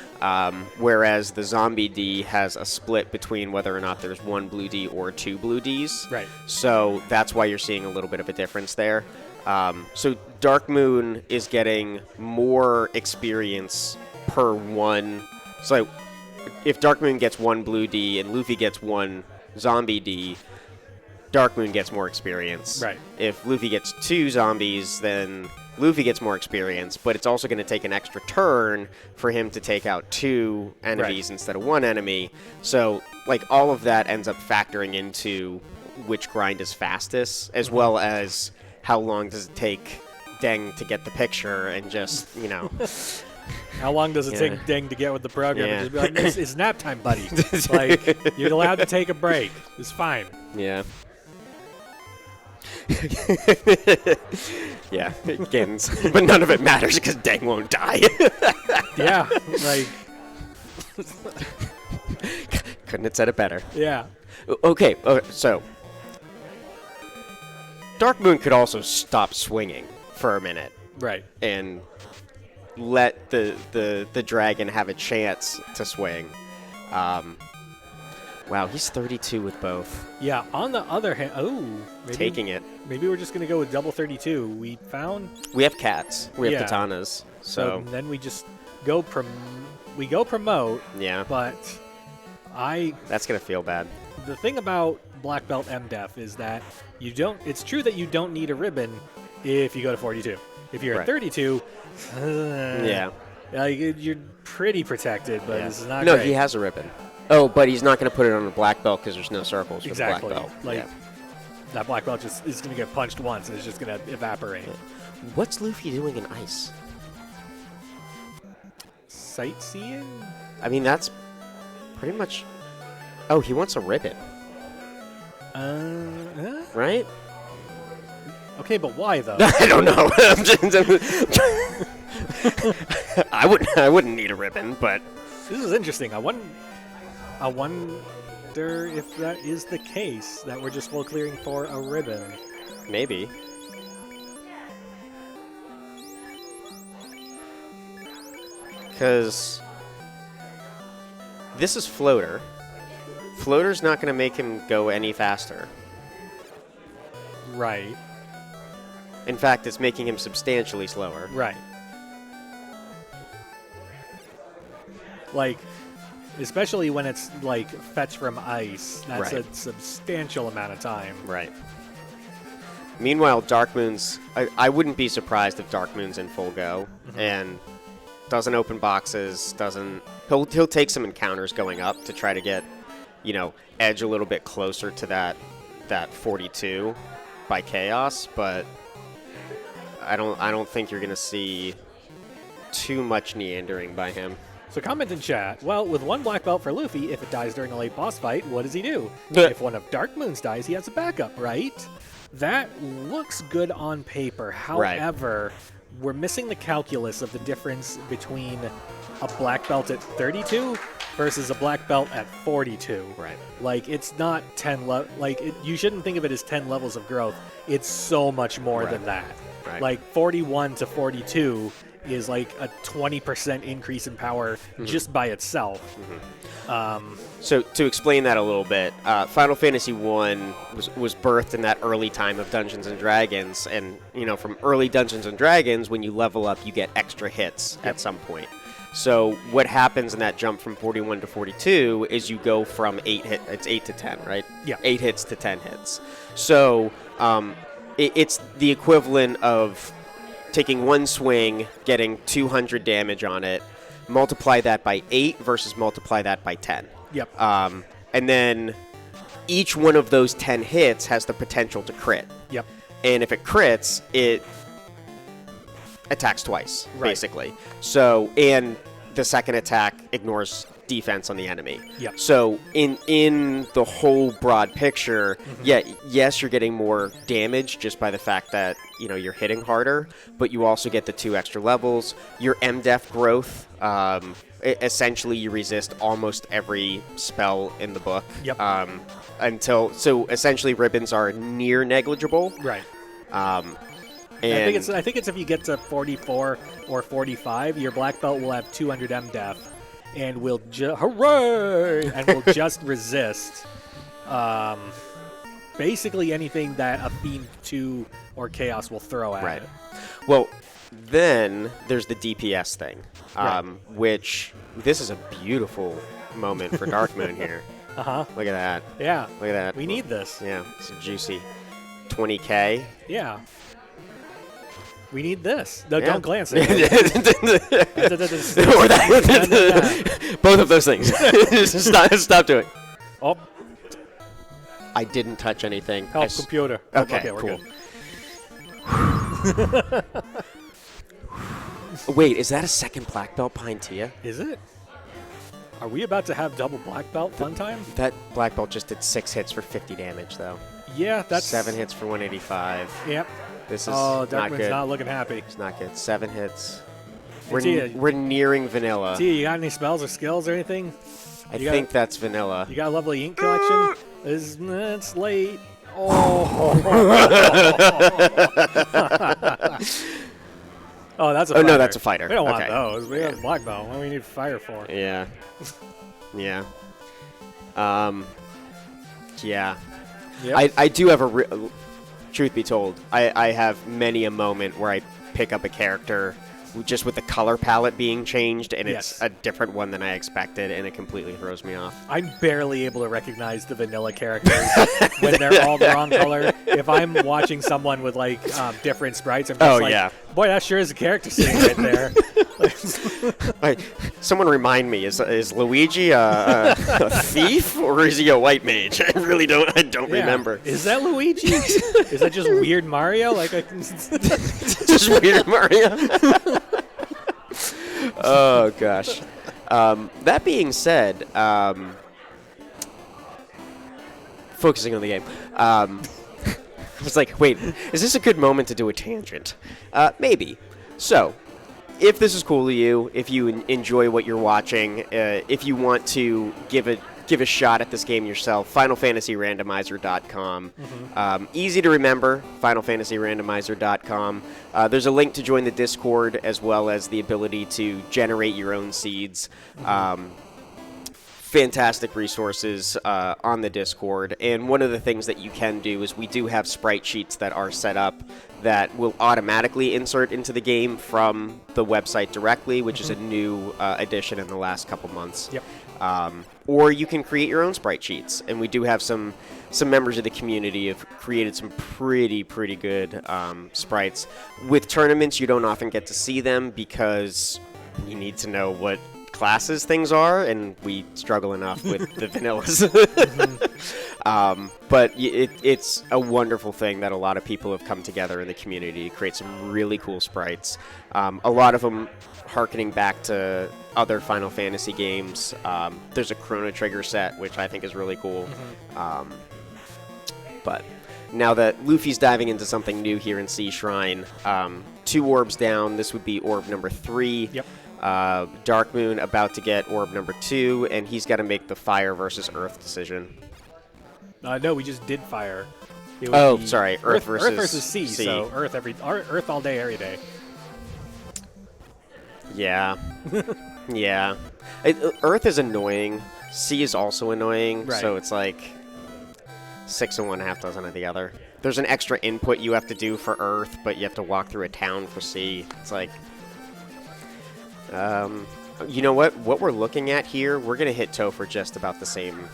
Whereas the Zombie D has a split between whether or not there's one Blue D or two Blue Ds. Right. So that's why you're seeing a little bit of a difference there. So Dark Moon is getting more experience per one. So if Dark Moon gets one Blue D and Luffy gets one Zombie D, Dark Moon gets more experience. Right. If Luffy gets two zombies, then Luffy gets more experience, but it's also going to take an extra turn for him to take out two enemies instead of one enemy. So, like, all of that ends up factoring into which grind is fastest, as well as how long does it take Deng to get the picture and just, you know... How long does it take Deng to get with the program? Yeah. Just be like, it's nap time, buddy. Like, you're allowed to take a break. It's fine. Yeah. Yeah, Gins. But none of it matters because Deng won't die. Yeah, like... Couldn't have said it better. Yeah. Okay, so... Dark Moon could also stop swinging for a minute. Right. And let the dragon have a chance to swing. Wow, he's 32 with both. Yeah, on the other hand... Oh, maybe, Taking it. Maybe we're just going to go with double 32. We have cats. We have katanas. So then we just go promote. Yeah. But that's going to feel bad. The thing about Black Belt MDef is that it's true that you don't need a ribbon if you go to 42. If you're at 32, yeah. You're pretty protected, but this is not No, great. he has a ribbon. Oh, but he's not going to put it on the black belt because there's no circles for the black belt. Like, that black belt just is going to get punched once and it's just going to evaporate. What's Luffy doing in ice? Sightseeing? I mean, that's pretty much... Oh, he wants a ribbon. Right? Okay, but why, though? I don't know. I wouldn't need a ribbon, but... This is interesting. I wonder if that is the case, that we're just full clearing for a ribbon. Maybe. Because this is Floater. Floater's not going to make him go any faster. Right. In fact, it's making him substantially slower. Right. Like, especially when it's, like, fetch from ice. That's a substantial amount of time. Right. Meanwhile, Dark Moon's... I wouldn't be surprised if Dark Moon's in full go and doesn't open boxes, doesn't... He'll take some encounters going up to try to get, you know, edge a little bit closer to that 42 by Chaos, but I don't think you're going to see too much meandering by him. So comment in chat, well, with one black belt for Luffy, if it dies during a late boss fight, what does he do? If one of Dark Moon's dies, he has a backup, right? That looks good on paper. However, we're missing the calculus of the difference between a black belt at 32 versus a black belt at 42. Right. Like, it's not 10 you shouldn't think of it as 10 levels of growth. It's so much more than that. Right. Like, 41 to 42 is like a 20% increase in power just by itself. So to explain that a little bit, Final Fantasy I was birthed in that early time of Dungeons and Dragons, and you know, from early Dungeons and Dragons, when you level up, you get extra hits at some point. So what happens in that jump from 41 to 42 is you go from 8 to 10, right? Yeah. 8 hits to 10 hits. So it's the equivalent of taking one swing, getting 200 damage on it, multiply that by 8 versus multiply that by 10. Yep. And then each one of those 10 hits has the potential to crit. Yep. And if it crits, it attacks twice, Right. basically. So, and the second attack ignores defense on the enemy. Yep. So in the whole broad picture, yes, you're getting more damage just by the fact that, you know, you're hitting harder, but you also get the 2 extra levels. Your MDef growth, essentially you resist almost every spell in the book. Yep. So essentially ribbons are near negligible. Right. And I think it's if you get to 44 or 45, your black belt will have 200 MDef. And will hooray! And will just resist basically anything that a Fiend 2 or Chaos will throw at Right. it. Well, then there's the DPS thing, Right. which this is a beautiful moment for Darkmoon here. Uh-huh. Look at that. Yeah. Look at that. We need this. Yeah, it's a juicy 20K. Yeah. We need this. No, Yeah. don't glance at it. Or that. Both of those things. Stop doing. Oh, I didn't touch anything. help computer. Okay, we're cool. good. Wait, is that a second black belt behind Tia? Is it? Are we about to have double black belt fun time? That black belt just did 6 hits for 50 damage, though. Yeah, that's 7 hits for 185. Yep. This is Oh, not Darkman's good. not looking happy. It's not good. 7 hits. Tia, We're nearing vanilla. Tia, you got any spells or skills or anything? I think that's vanilla. You got a lovely ink collection? It's late. Oh. Oh, that's a Oh, fighter. no, that's a fighter. We don't want Okay. those. We have black belt. What do we need fire for? Yeah. Yeah. Yeah. Yep. I do have truth be told, I have many a moment where I pick up a character just with the color palette being changed, and Yes. it's a different one than I expected, and it completely throws me off. I'm barely able to recognize the vanilla characters when they're all the wrong color. If I'm watching someone with like different sprites, I'm just like, boy, that sure is a character sitting right there. Wait, someone remind me: is Luigi a thief or is he a white mage? I really don't. I don't Yeah. remember. Is that Luigi? Is that just weird Mario? Like, Just weird Mario. Oh gosh. That being said, focusing on the game. I was like, wait, is this a good moment to do a tangent? Maybe. So, if this is cool to you, if you enjoy what you're watching, if you want to give a shot at this game yourself, FinalFantasyRandomizer.com. Easy to remember, FinalFantasyRandomizer.com. There's a link to join the Discord, as well as the ability to generate your own seeds. Fantastic resources on the Discord. And one of the things that you can do is we do have sprite sheets that are set up that will automatically insert into the game from the website directly, which is a new addition in the last couple months. Yep. Or you can create your own sprite sheets, and we do have some members of the community have created some pretty good sprites. With tournaments, you don't often get to see them because you need to know what classes things are, and we struggle enough with the vanillas. But it's a wonderful thing that a lot of people have come together in the community to create some really cool sprites. A lot of them harkening back to other Final Fantasy games. There's a Chrono Trigger set, which I think is really cool. But now that Luffy's diving into something new here in Sea Shrine, 2 orbs down, this would be orb number 3. Yep. Darkmoon about to get orb number 2, and he's got to make the fire versus earth decision. No, we just did fire. It would Oh, be sorry, Earth versus sea. So Earth all day, every day. Yeah. Yeah. Earth is annoying. Sea is also annoying. Right. So it's like 6 of one, half dozen of the other. There's an extra input you have to do for Earth, but you have to walk through a town for Sea. It's like... you know what? What we're looking at here, we're going to hit toe for just about the same...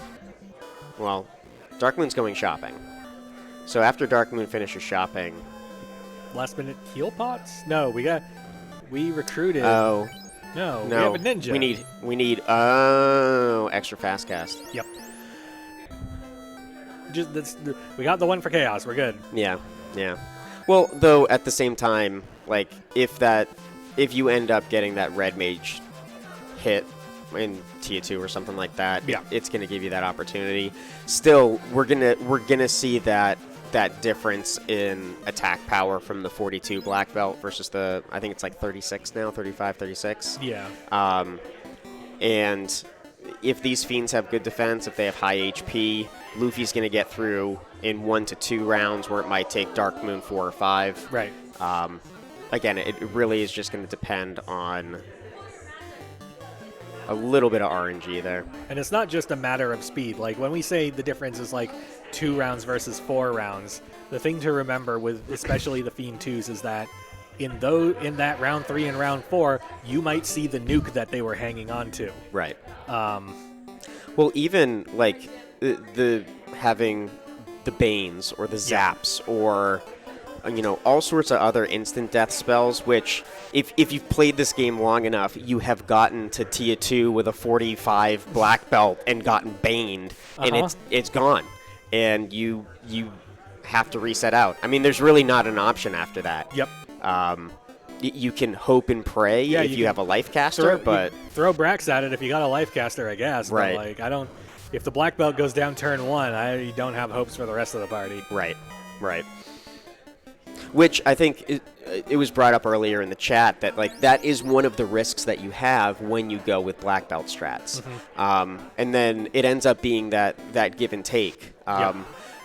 Well, Darkmoon's going shopping. So after Darkmoon finishes shopping... Last minute heal pots? No, we recruited... Oh. No, No. we have a ninja. We need extra fast cast. Yep. we got the one for Chaos. We're good. Yeah, yeah. Well, though at the same time, like if you end up getting that red mage hit in tier 2 or something like that, yeah, it's going to give you that opportunity. Still, we're gonna see that difference in attack power from the 42 black belt versus the, I think it's like 36 now, 35, 36. Yeah. And if these fiends have good defense, if they have high HP, Luffy's going to get through in 1 to 2 rounds, where it might take Dark Moon 4 or 5. Right. Again, it really is just going to depend on a little bit of RNG there. And it's not just a matter of speed. Like, when we say the difference is like 2 rounds versus 4 rounds, the thing to remember with especially the Fiend 2s is that in that round 3 and round 4, you might see the nuke that they were hanging on to. Right. Well, even like the having the Banes or the Zaps or all sorts of other instant death spells, which if you've played this game long enough, you have gotten to tier 2 with a 45 black belt and gotten baned, and it's gone, and you have to reset out. I mean, there's really not an option after that. Yep. You can hope and pray if you have a life caster, but throw Brax at it if you got a life caster, I guess. Right. But, like, if the black belt goes down turn 1, I don't have hopes for the rest of the party. Right. Right. Which I think it was brought up earlier in the chat that that is one of the risks that you have when you go with black belt strats, and then it ends up being that give and take.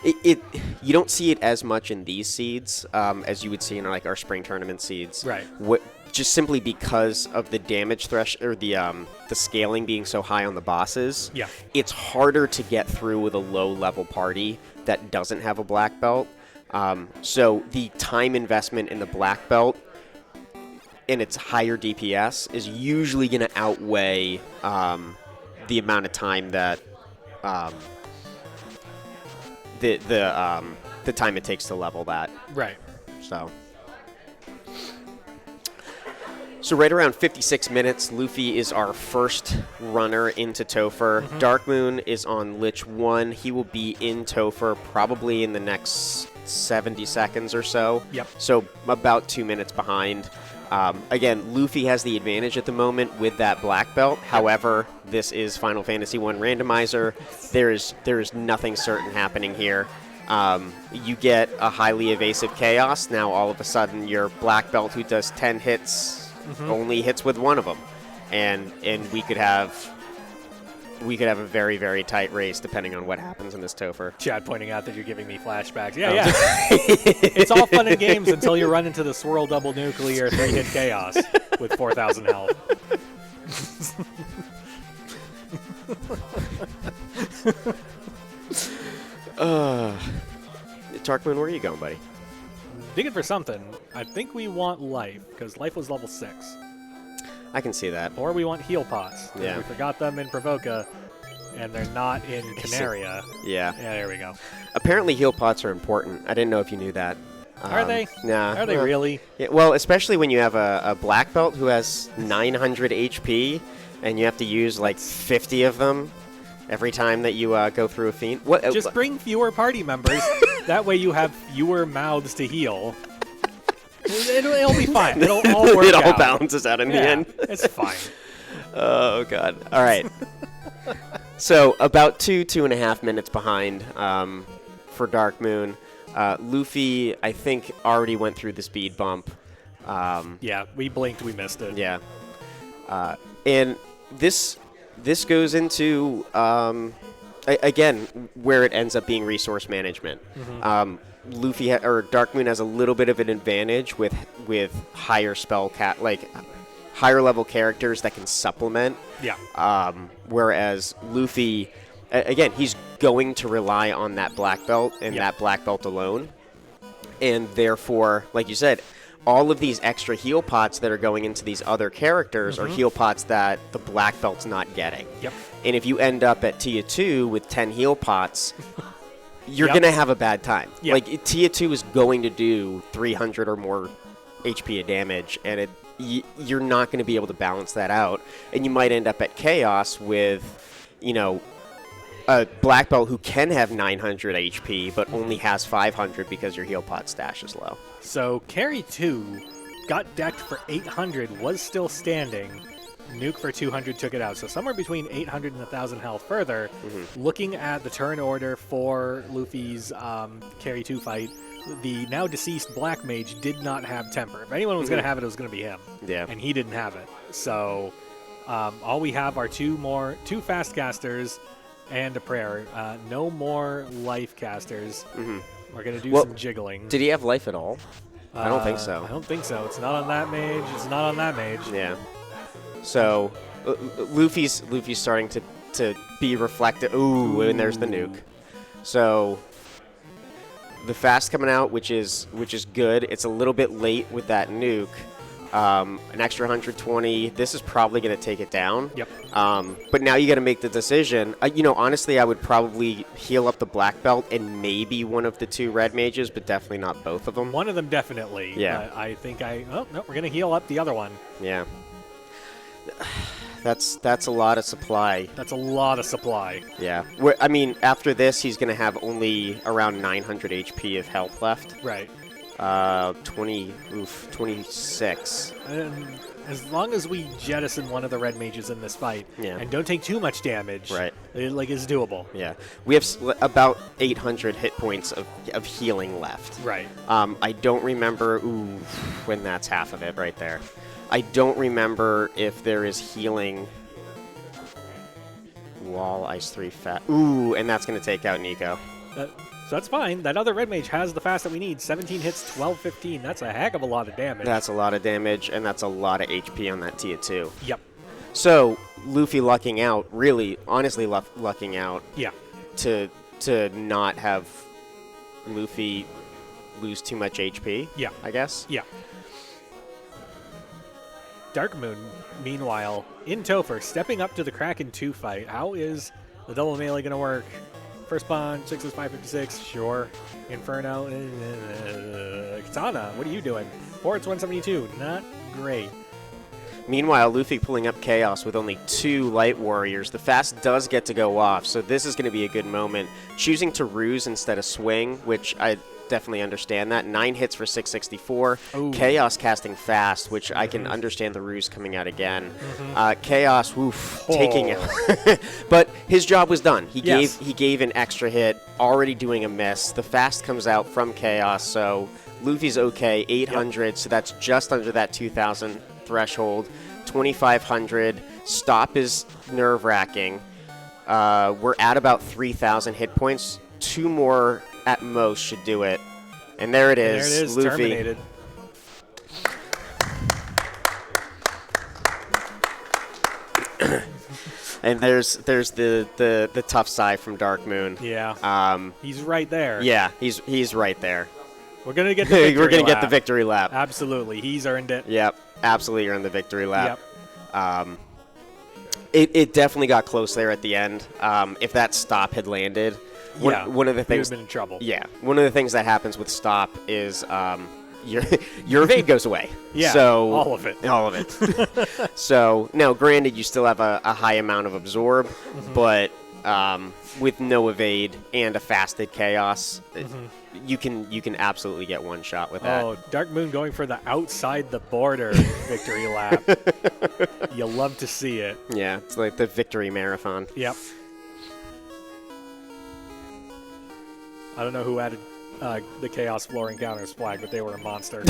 You don't see it as much in these seeds as you would see in like our spring tournament seeds, right? Just simply because of the damage threshold or the scaling being so high on the bosses. Yeah, it's harder to get through with a low level party that doesn't have a black belt. So the time investment in the black belt and its higher DPS is usually going to outweigh the amount of time that the time it takes to level that. Right. So right around 56 minutes, Luffy is our first runner into Topher. Darkmoon is on Lich 1. He will be in Topher probably in the next 70 seconds or so. Yep. So about 2 minutes behind. Again, Luffy has the advantage at the moment with that black belt. However, this is Final Fantasy 1 Randomizer. There is nothing certain happening here. You get a highly evasive chaos. Now all of a sudden your black belt who does 10 hits only hits with one of them, and we could have a very, very tight race depending on what happens in this Topher. Chad pointing out that you're giving me flashbacks. Yeah. It's all fun and games until you run into the swirl double nuclear 3-hit chaos with 4,000 health. Darkmoon, where are you going, buddy? Digging for something. I think we want life, because life was level 6. I can see that. Or we want heal pots. Yeah. We forgot them in Provoca, and they're not in Canaria. Yeah. Yeah, there we go. Apparently heal pots are important. I didn't know if you knew that. Are they? Nah. Are they really? Yeah, well, especially when you have a black belt who has 900 HP, and you have to use like 50 of them every time that you go through a fiend. Just bring fewer party members. That way you have fewer mouths to heal. It'll be fine. It'll all work out. It all balances out in the end. It's fine. Oh, God. All right. So about 2.5 minutes behind for Darkmoon. Luffy, I think, already went through the speed bump. Yeah, we blinked. We missed it. Yeah. And this goes into, again, where it ends up being resource management. Luffy or Darkmoon has a little bit of an advantage with higher higher level characters that can supplement. Yeah. Whereas Luffy, again, he's going to rely on that black belt and that black belt alone, and therefore, like you said, all of these extra heal pots that are going into these other characters are heal pots that the black belt's not getting. Yep. And if you end up at tier 2 with 10 heal pots, you're going to have a bad time. Yep. Like, tier 2 is going to do 300 or more HP of damage, and you're not going to be able to balance that out. And you might end up at chaos with, a black belt who can have 900 HP, but only has 500 because your heal pot stash is low. So carry 2 got decked for 800, was still standing. Nuke for 200 took it out. So somewhere between 800 and 1,000 health further. Looking at the turn order for Luffy's carry 2 fight, the now deceased Black Mage did not have Temper. If anyone was going to have it, it was going to be him. Yeah. And he didn't have it. So all we have are 2 fast casters and a prayer. No more life casters. We're going to do some jiggling. Did he have life at all? I don't think so. I don't think so. It's not on that mage. It's not on that mage. Yeah. So Luffy's starting to be reflective. Ooh, and there's the nuke. So the fast coming out, which is good. It's a little bit late with that nuke. An extra 120. This is probably going to take it down. Yep. But now you got to make the decision. Honestly, I would probably heal up the black belt and maybe one of the 2 red mages, but definitely not both of them. One of them definitely. Yeah. I think oh, no, we're going to heal up the other one. Yeah. That's a lot of supply. That's a lot of supply. Yeah. I mean, after this, he's going to have only around 900 HP of health left. Right. 26. And as long as we jettison one of the red mages in this fight and don't take too much damage, right, it is doable. Yeah. We have about 800 hit points of healing left. Right. I don't remember, when that's half of it right there. I don't remember if there is healing. Wall, Ice 3, Fat. Ooh, and that's going to take out Nico. So that's fine. That other red mage has the fast that we need. 17 hits, 12, 15. That's a heck of a lot of damage. That's a lot of damage, and that's a lot of HP on that tier 2. Yep. So, Luffy lucking out, really, honestly lucking out. Yeah. To not have Luffy lose too much HP. Yeah. I guess. Yeah. Darkmoon, meanwhile, in Topher, stepping up to the Kraken 2 fight. How is the double melee going to work? First pawn, 6 is 556, sure. Inferno, Katana, what are you doing? 4, it's 172, not great. Meanwhile, Luffy pulling up Chaos with only 2 Light Warriors. The fast does get to go off, so this is going to be a good moment. Choosing to ruse instead of swing, which I definitely understand that. 9 hits for 664. Ooh. Chaos casting fast, which I can understand the ruse coming out again. Chaos, taking it. But his job was done. He gave an extra hit, already doing a miss. The fast comes out from Chaos, so Luffy's okay. 800, so that's just under that 2,000 threshold. 2,500. Stop is nerve-wracking. We're at about 3,000 hit points. 2 more at most should do it. And there it is. There it is, Luffy. terminated. And there's the tough sigh from Darkmoon. Yeah. He's right there. Yeah, he's right there. We're gonna get the victory We're gonna lap. get the victory lap. Absolutely, he's earned it. Yep, absolutely earned the victory lap. Yep. It definitely got close there at the end. If that stop had landed, one of the things he would have been in trouble. Yeah, one of the things that happens with stop is your evade goes away. Yeah, so all of it. All of it. So now, granted, you still have a high amount of absorb, but with no evade and a fasted chaos, you can absolutely get one shot with that. Oh, Darkmoon going for the outside the border victory lap. You love to see it. Yeah, it's like the victory marathon. Yep. I don't know who added the Chaos Floor Encounters flag, but they were a monster.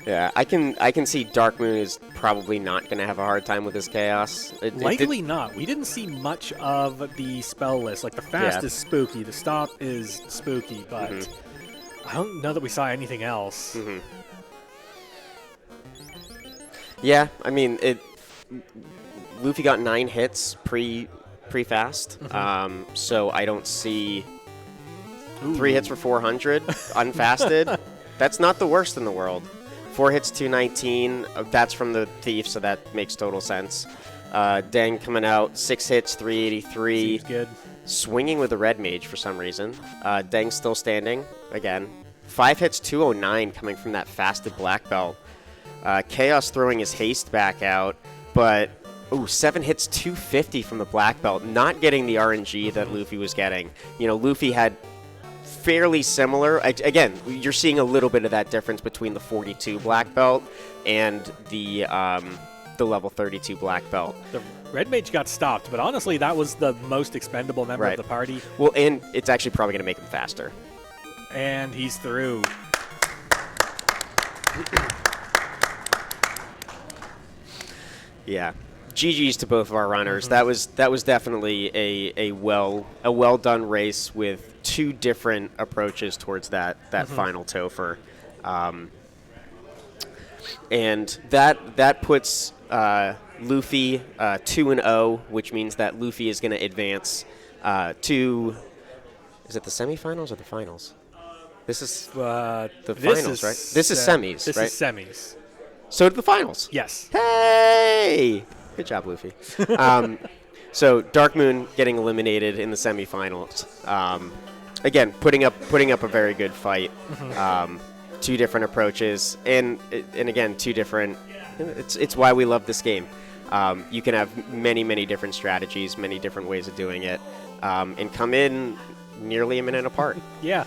Yeah, I can see Darkmoon is probably not going to have a hard time with his Chaos. Likely not. We didn't see much of the spell list. Like, the fast is spooky, the stop is spooky, but I don't know that we saw anything else. Yeah, I mean, Luffy got 9 hits pre-fast, so I don't see 3 hits for 400 unfasted. That's not the worst in the world. 4 hits, 219. That's from the Thief, so that makes total sense. Deng coming out, 6 hits, 383. Seems good. Swinging with the red mage for some reason. Deng still standing again. 5 hits, 209 coming from that fasted black belt. Chaos throwing his haste back out, but Ooh, 7 hits, 250 from the black belt, not getting the RNG that Luffy was getting. You know, Luffy had fairly similar. Again, you're seeing a little bit of that difference between the 42 black belt and the level 32 black belt. The red mage got stopped, but honestly, that was the most expendable member of the party. Well, and it's actually probably going to make him faster. And he's through. Yeah. GG's to both of our runners. That was definitely a well done race with 2 different approaches towards that final Topher, and that puts Luffy 2-0, which means that Luffy is going to advance to. Is it the semifinals or the finals? This is the finals, right? This is semis, this right? This is semis. So to the finals. Yes. Hey! Good job, Luffy. So Dark Moon getting eliminated in the semifinals. Again, putting up a very good fight. 2 different approaches, and again 2 different. It's why we love this game. You can have many different strategies, many different ways of doing it, and come in nearly a minute apart. Yeah.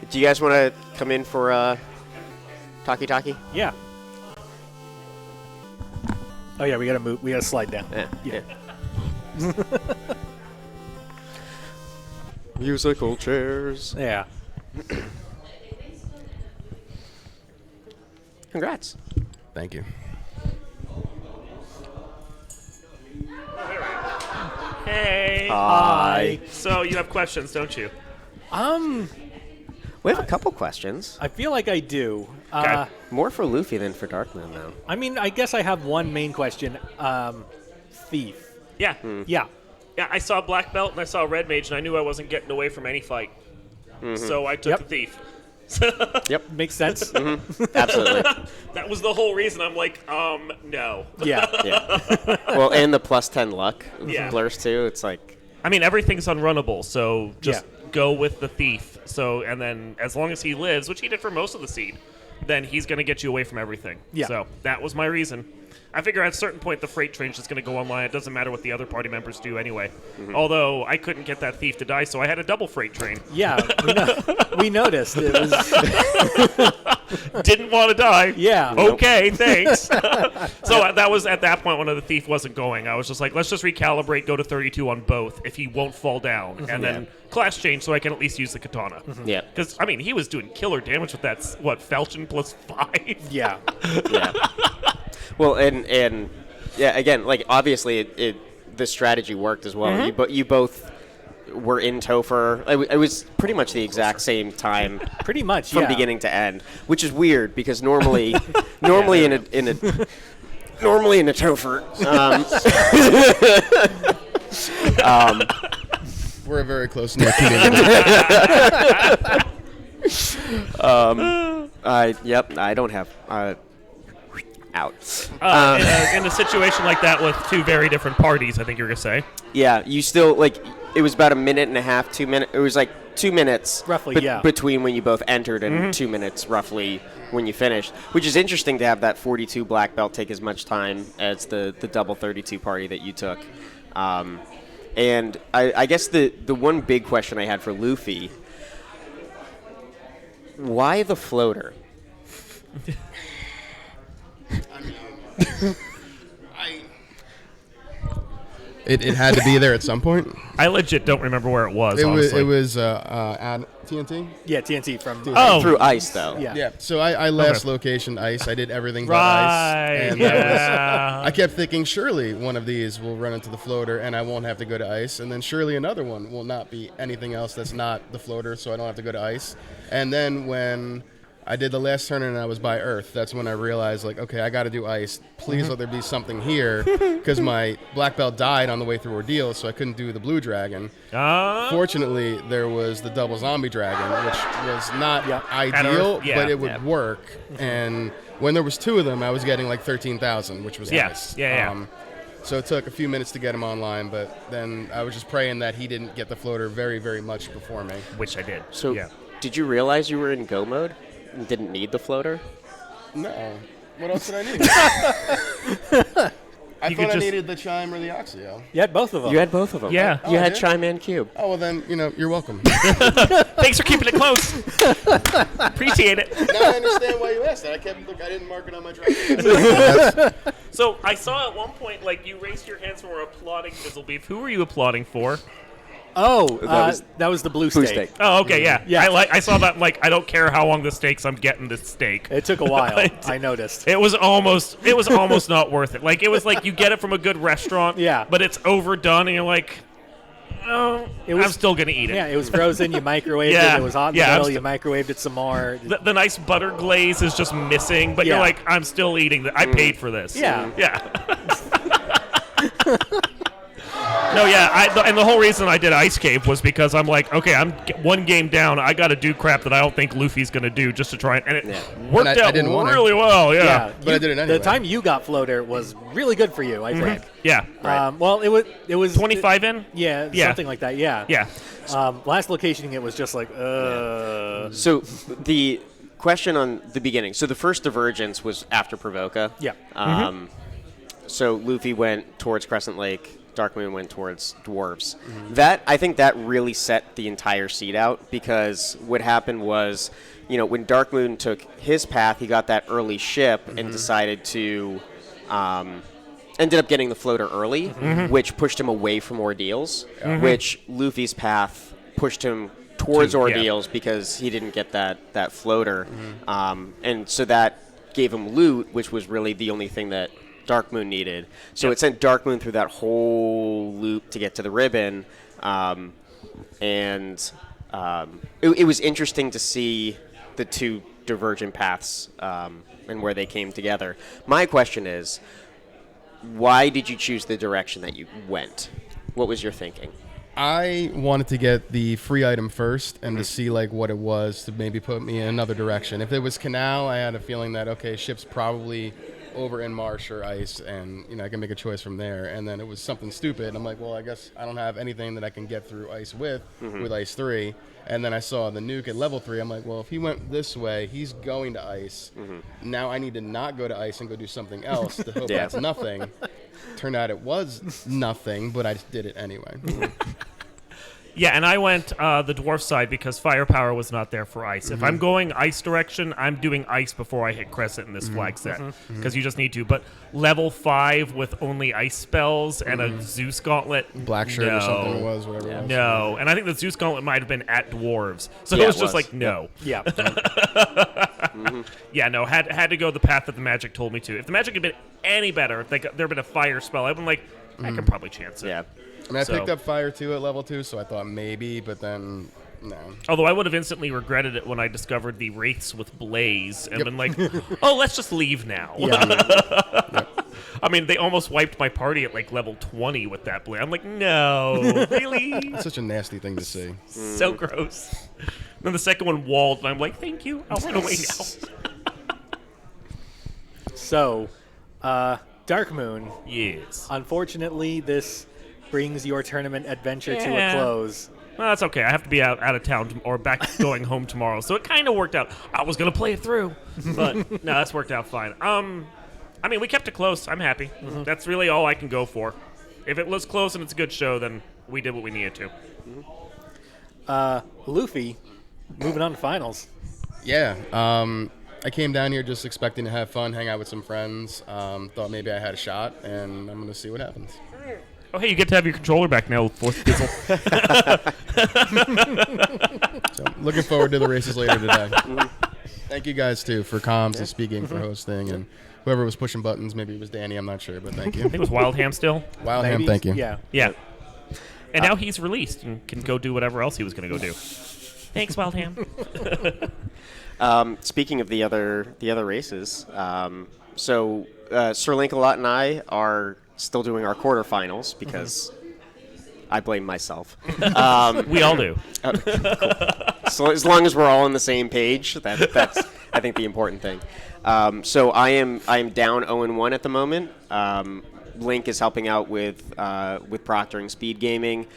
Do you guys want to come in for Taki? Yeah. Oh yeah, we gotta move. We gotta slide down. Yeah. Musical chairs. Yeah. Congrats. Thank you. Hey. Hi. So you have questions, don't you? We have a couple questions. I feel like I do. Okay. More for Luffy than for Dark Moon, though. I mean, I guess I have one main question. Thief. Yeah. Yeah. Yeah, I saw Black Belt and I saw Red Mage, and I knew I wasn't getting away from any fight. So I took the Thief. Yep. Makes sense. Absolutely. That was the whole reason. I'm like, no. Yeah. Yeah. Well, and the plus 10 luck blurs, too. It's like... I mean, everything's unrunnable, so just go with the Thief. So, and then as long as he lives, which he did for most of the seed, then he's going to get you away from everything. Yeah. So that was my reason. I figure at a certain point the freight train's just going to go online. It doesn't matter what the other party members do anyway. Although I couldn't get that Thief to die, so I had a double freight train. Yeah. We noticed. It was... Didn't want to die. Yeah. Okay, thanks. So that was at that point when the Thief wasn't going. I was just like, let's just recalibrate, go to 32 on both if he won't fall down, and then class change so I can at least use the katana. Yeah. Because, I mean, he was doing killer damage with that, falchion plus 5? Yeah. Yeah. Well, and yeah, again, like, obviously the strategy worked as well. You both were in Topher. It was pretty much the exact same time. Pretty much, from beginning to end, which is weird because normally in a Topher, We're a very close knit community. I don't have out. In a situation like that with 2 very different parties, I think you're going to say. Yeah, you still, like, it was about a minute and a half, 2 minutes. It was like 2 minutes roughly, between when you both entered and 2 minutes roughly when you finished, which is interesting to have that 42 black belt take as much time as the double 32 party that you took. And I guess the one big question I had for Luffy, why the floater? It had to be there at some point. I legit don't remember where it was, It honestly. was at TNT. Yeah, TNT from... Through ice, though. Yeah. Yeah, so I last location ice. I did everything but ice. And I kept thinking, surely one of these will run into the floater and I won't have to go to ice. And then surely another one will not be anything else that's not the floater, so I don't have to go to ice. And then when I did the last turn and I was by Earth, that's when I realized, like, okay, I got to do ice. Please let there be something here, because my black belt died on the way through Ordeal, so I couldn't do the blue dragon. Fortunately, there was the double zombie dragon, which was not ideal, but it would work. And when there was 2 of them, I was getting like 13,000, which was nice. So it took a few minutes to get him online, but then I was just praying that he didn't get the floater very, very much before me. Which I did. So did you realize you were in go mode and didn't need the floater? No. What else did I need? I You thought could I just- needed the chime or the oxio. You had both of them. You had both of them. Yeah. You Oh, I had did? chime and cube. Oh, well then, you're welcome. Thanks for keeping it close. Appreciate it. Now I understand why you asked that. I didn't mark it on my drive. So I saw at one point, like, you raised your hands and were applauding Fizzlebeef. Who were you applauding for? Oh, was- that was the blue Blue steak. steak. Oh, okay, yeah. Yeah. I saw that. Like, I don't care how long the steaks. I'm getting this steak. It took a while. I noticed. It was almost not worth it. Like, it was like you get it from a good restaurant. Yeah. But it's overdone, and you're like, oh, I'm still gonna eat it. Yeah, it was frozen. You microwaved Yeah. it. It was hot in Yeah, the I'm middle. You microwaved it some more. The nice butter glaze is just missing, but you're Yeah. like, I'm still eating that. I paid for this. Yeah. Yeah. No, yeah, and the whole reason I did Ice Cave was because I'm like, okay, I'm one game down. I got to do crap that I don't think Luffy's going to do just to try and it worked And I out didn't want to. really well. Yeah, But I did it anyway. The time you got floater was really good for you, I think. yeah, Well, it was 25 in. Yeah, Yeah. something like that. Yeah. Yeah, Last locationing it was just like, So the question on the beginning. So the first divergence was after Provoca. Yeah. So Luffy went towards Crescent Lake. Dark Moon went towards Dwarves. I think that really set the entire seed out, because what happened was, when Dark Moon took his path, he got that early ship and decided to, ended up getting the floater early, which pushed him away from Ordeals, which Luffy's path pushed him towards Ordeals because he didn't get that floater. And so that gave him loot, which was really the only thing that Dark Moon needed. So it sent Dark Moon through that whole loop to get to the ribbon. It was interesting to see the two divergent paths and where they came together. My question is, why did you choose the direction that you went? What was your thinking? I wanted to get the free item first and to see what it was to maybe put me in another direction. If it was canal, I had a feeling that, okay, ship's probably over in marsh or ice, and I can make a choice from there. And then it was something stupid. I'm like, well, I guess I don't have anything that I can get through ice with ice 3. And then I saw the nuke at level 3. I'm like, well, if he went this way, he's going to ice. Now I need to not go to ice and go do something else to hope that's nothing. Turned out it was nothing, but I just did it anyway. yeah. And I went the dwarf side because firepower was not there for ice. If I'm going ice direction, I'm doing ice before I hit Crescent in this flag set, because you just need to. But level 5 with only ice spells and a Zeus Gauntlet, Black shirt or something it was, whatever it was. No, and I think the Zeus Gauntlet might have been at dwarves, so Yeah, it was it just was. like no. yeah. Yeah, no, had to go the path that the magic told me to. If the magic had been any better, if there had been a fire spell, I'd been like, I can probably chance it. Yeah. I mean, I So- picked up fire 2 at level 2, so I thought maybe, but then no. Although I would have instantly regretted it when I discovered the wraiths with blaze and been like, oh, let's just leave now. I mean, they almost wiped my party at level 20 with that blaze. I'm like, no, really? Such a nasty thing to see. So gross. Then the second one walled, and I'm like, thank you. I'll run away now. So, Dark Moon. Yes. Unfortunately, this brings your tournament adventure to a Yeah. close. Well, that's okay. I have to be out of town or back going home tomorrow, so it kind of worked out. I was gonna play it through, but no, that's worked out fine. I mean, we kept it close. I'm happy. That's really all I can go for. If it was close and it's a good show, then we did what we needed to. Luffy, moving on to finals. Yeah, I came down here just expecting to have fun, hang out with some friends. Thought maybe I had a shot, and I'm going to see what happens. Oh, hey, you get to have your controller back now, Fourth Fizzle. So, looking forward to the races later today. Thank you guys, too, for comms and speaking, for hosting, and whoever was pushing buttons. Maybe it was Danny, I'm not sure, but thank I you. think it was Wild Ham still. Wild Ham, Maybe? thank you. Yeah. Yeah. And now he's released and can go do whatever else he was going to go do. Thanks, Wild Ham. Speaking of the other races, so Sir Lancelot and I are still doing our quarterfinals because I blame myself. We all do. So as long as we're all on the same page, that's I think the important thing. So I am down 0-1 at the moment. Link is helping out with proctoring SpeedGaming.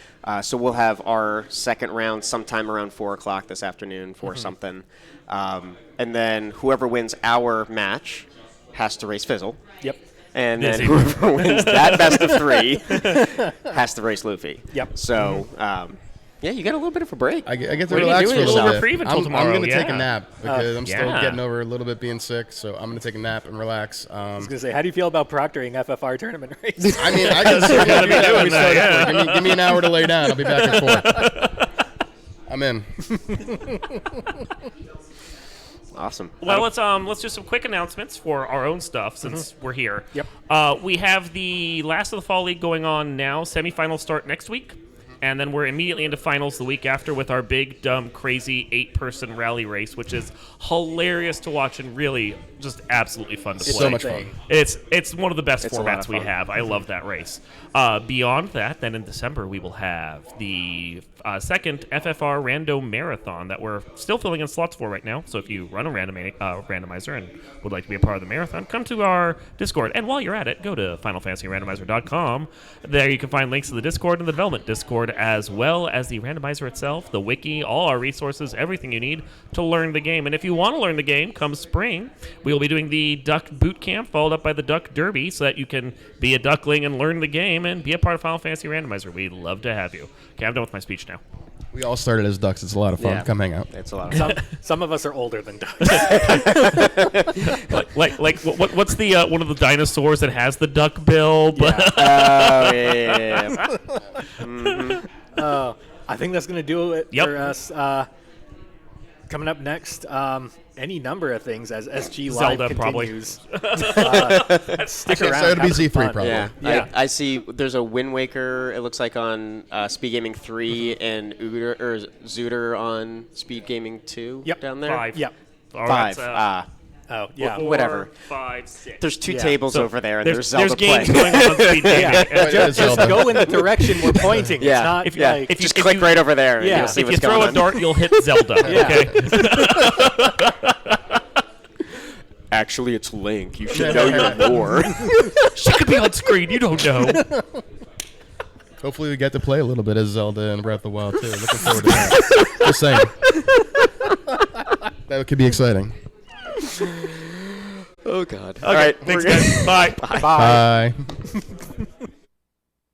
So we'll have our second round sometime around 4 o'clock this afternoon for something. And then whoever wins our match has to race Fizzle. Yep. And Yes, then you do. whoever wins that best of 3 has to race Luffy. Yep. So, yeah, you get a little bit of a break. I get to What are you relax doing for a little yourself? bit. Reprieve until I'm tomorrow, going to take a yeah. nap because I'm still Yeah. getting over a little bit being sick. So I'm going to take a nap and relax. I was gonna say, how do you feel about proctoring FFR tournament race? I mean, I can certainly gonna do be that doing when we that, start yeah. up. Give me an hour to lay down. I'll be back at 4. I'm in. Awesome. Well, let's do some quick announcements for our own stuff since we're here. Yep. We have the Last of the Fall League going on now. Semifinals start next week, and then we're immediately into finals the week after with our big, dumb, crazy 8-person rally race, which is hilarious to watch and really just absolutely fun to play. So much fun. It's one of the best It's a lot formats of we fun. have. I love that race. Beyond that, then in December we will have the second FFR Rando Marathon that we're still filling in slots for right now. So if you run a randomizer and would like to be a part of the marathon, come to our Discord. And while you're at it, go to FinalFantasyRandomizer.com. There you can find links to the Discord and the development Discord, as well as the randomizer itself, the wiki, all our resources, everything you need to learn the game. And if you want to learn the game, come spring, we will be doing the Duck Boot Camp, followed up by the Duck Derby, so that you can be a duckling and learn the game and be a part of Final Fantasy Randomizer. We'd love to have you. Okay, I'm done with my speech now. We all started as ducks. It's a lot of fun. Yeah. Come hang out. It's a lot of fun. Some of us are older than Doug. What's the one of the dinosaurs that has the duck bill? Oh, yeah. I think that's going to do it Yep. for us. Coming up next, any number of things as SG Live Zelda, probably. continues. Stick Actually, around. so it'll be have some Z3 fun. probably. Yeah, Yeah. I see. There's a Wind Waker. It looks like on SpeedGaming 3 and Zooter on SpeedGaming 2 Yep. down there. 5. Yep. All 5. right, Oh, yeah. Whatever. 5, 6. There's 2 Yeah. tables So over there, and there's there's Zelda games playing. going on speed gaming. Yeah. Wait, Just Zelda. go in the direction we're pointing. Yeah. It's not If you- like... if you- Just click right over there, and Yeah. you'll see If you what's throw going a on. dart, you'll hit Zelda. Yeah. Okay. Actually, it's Link. You should know your lore. She could be on screen. You don't know. Hopefully we get to play a little bit of Zelda and Breath of the Wild too. Looking forward to that. Just saying. That could be exciting. Oh God. Okay, All right. thanks, we're good. guys. Bye. Bye.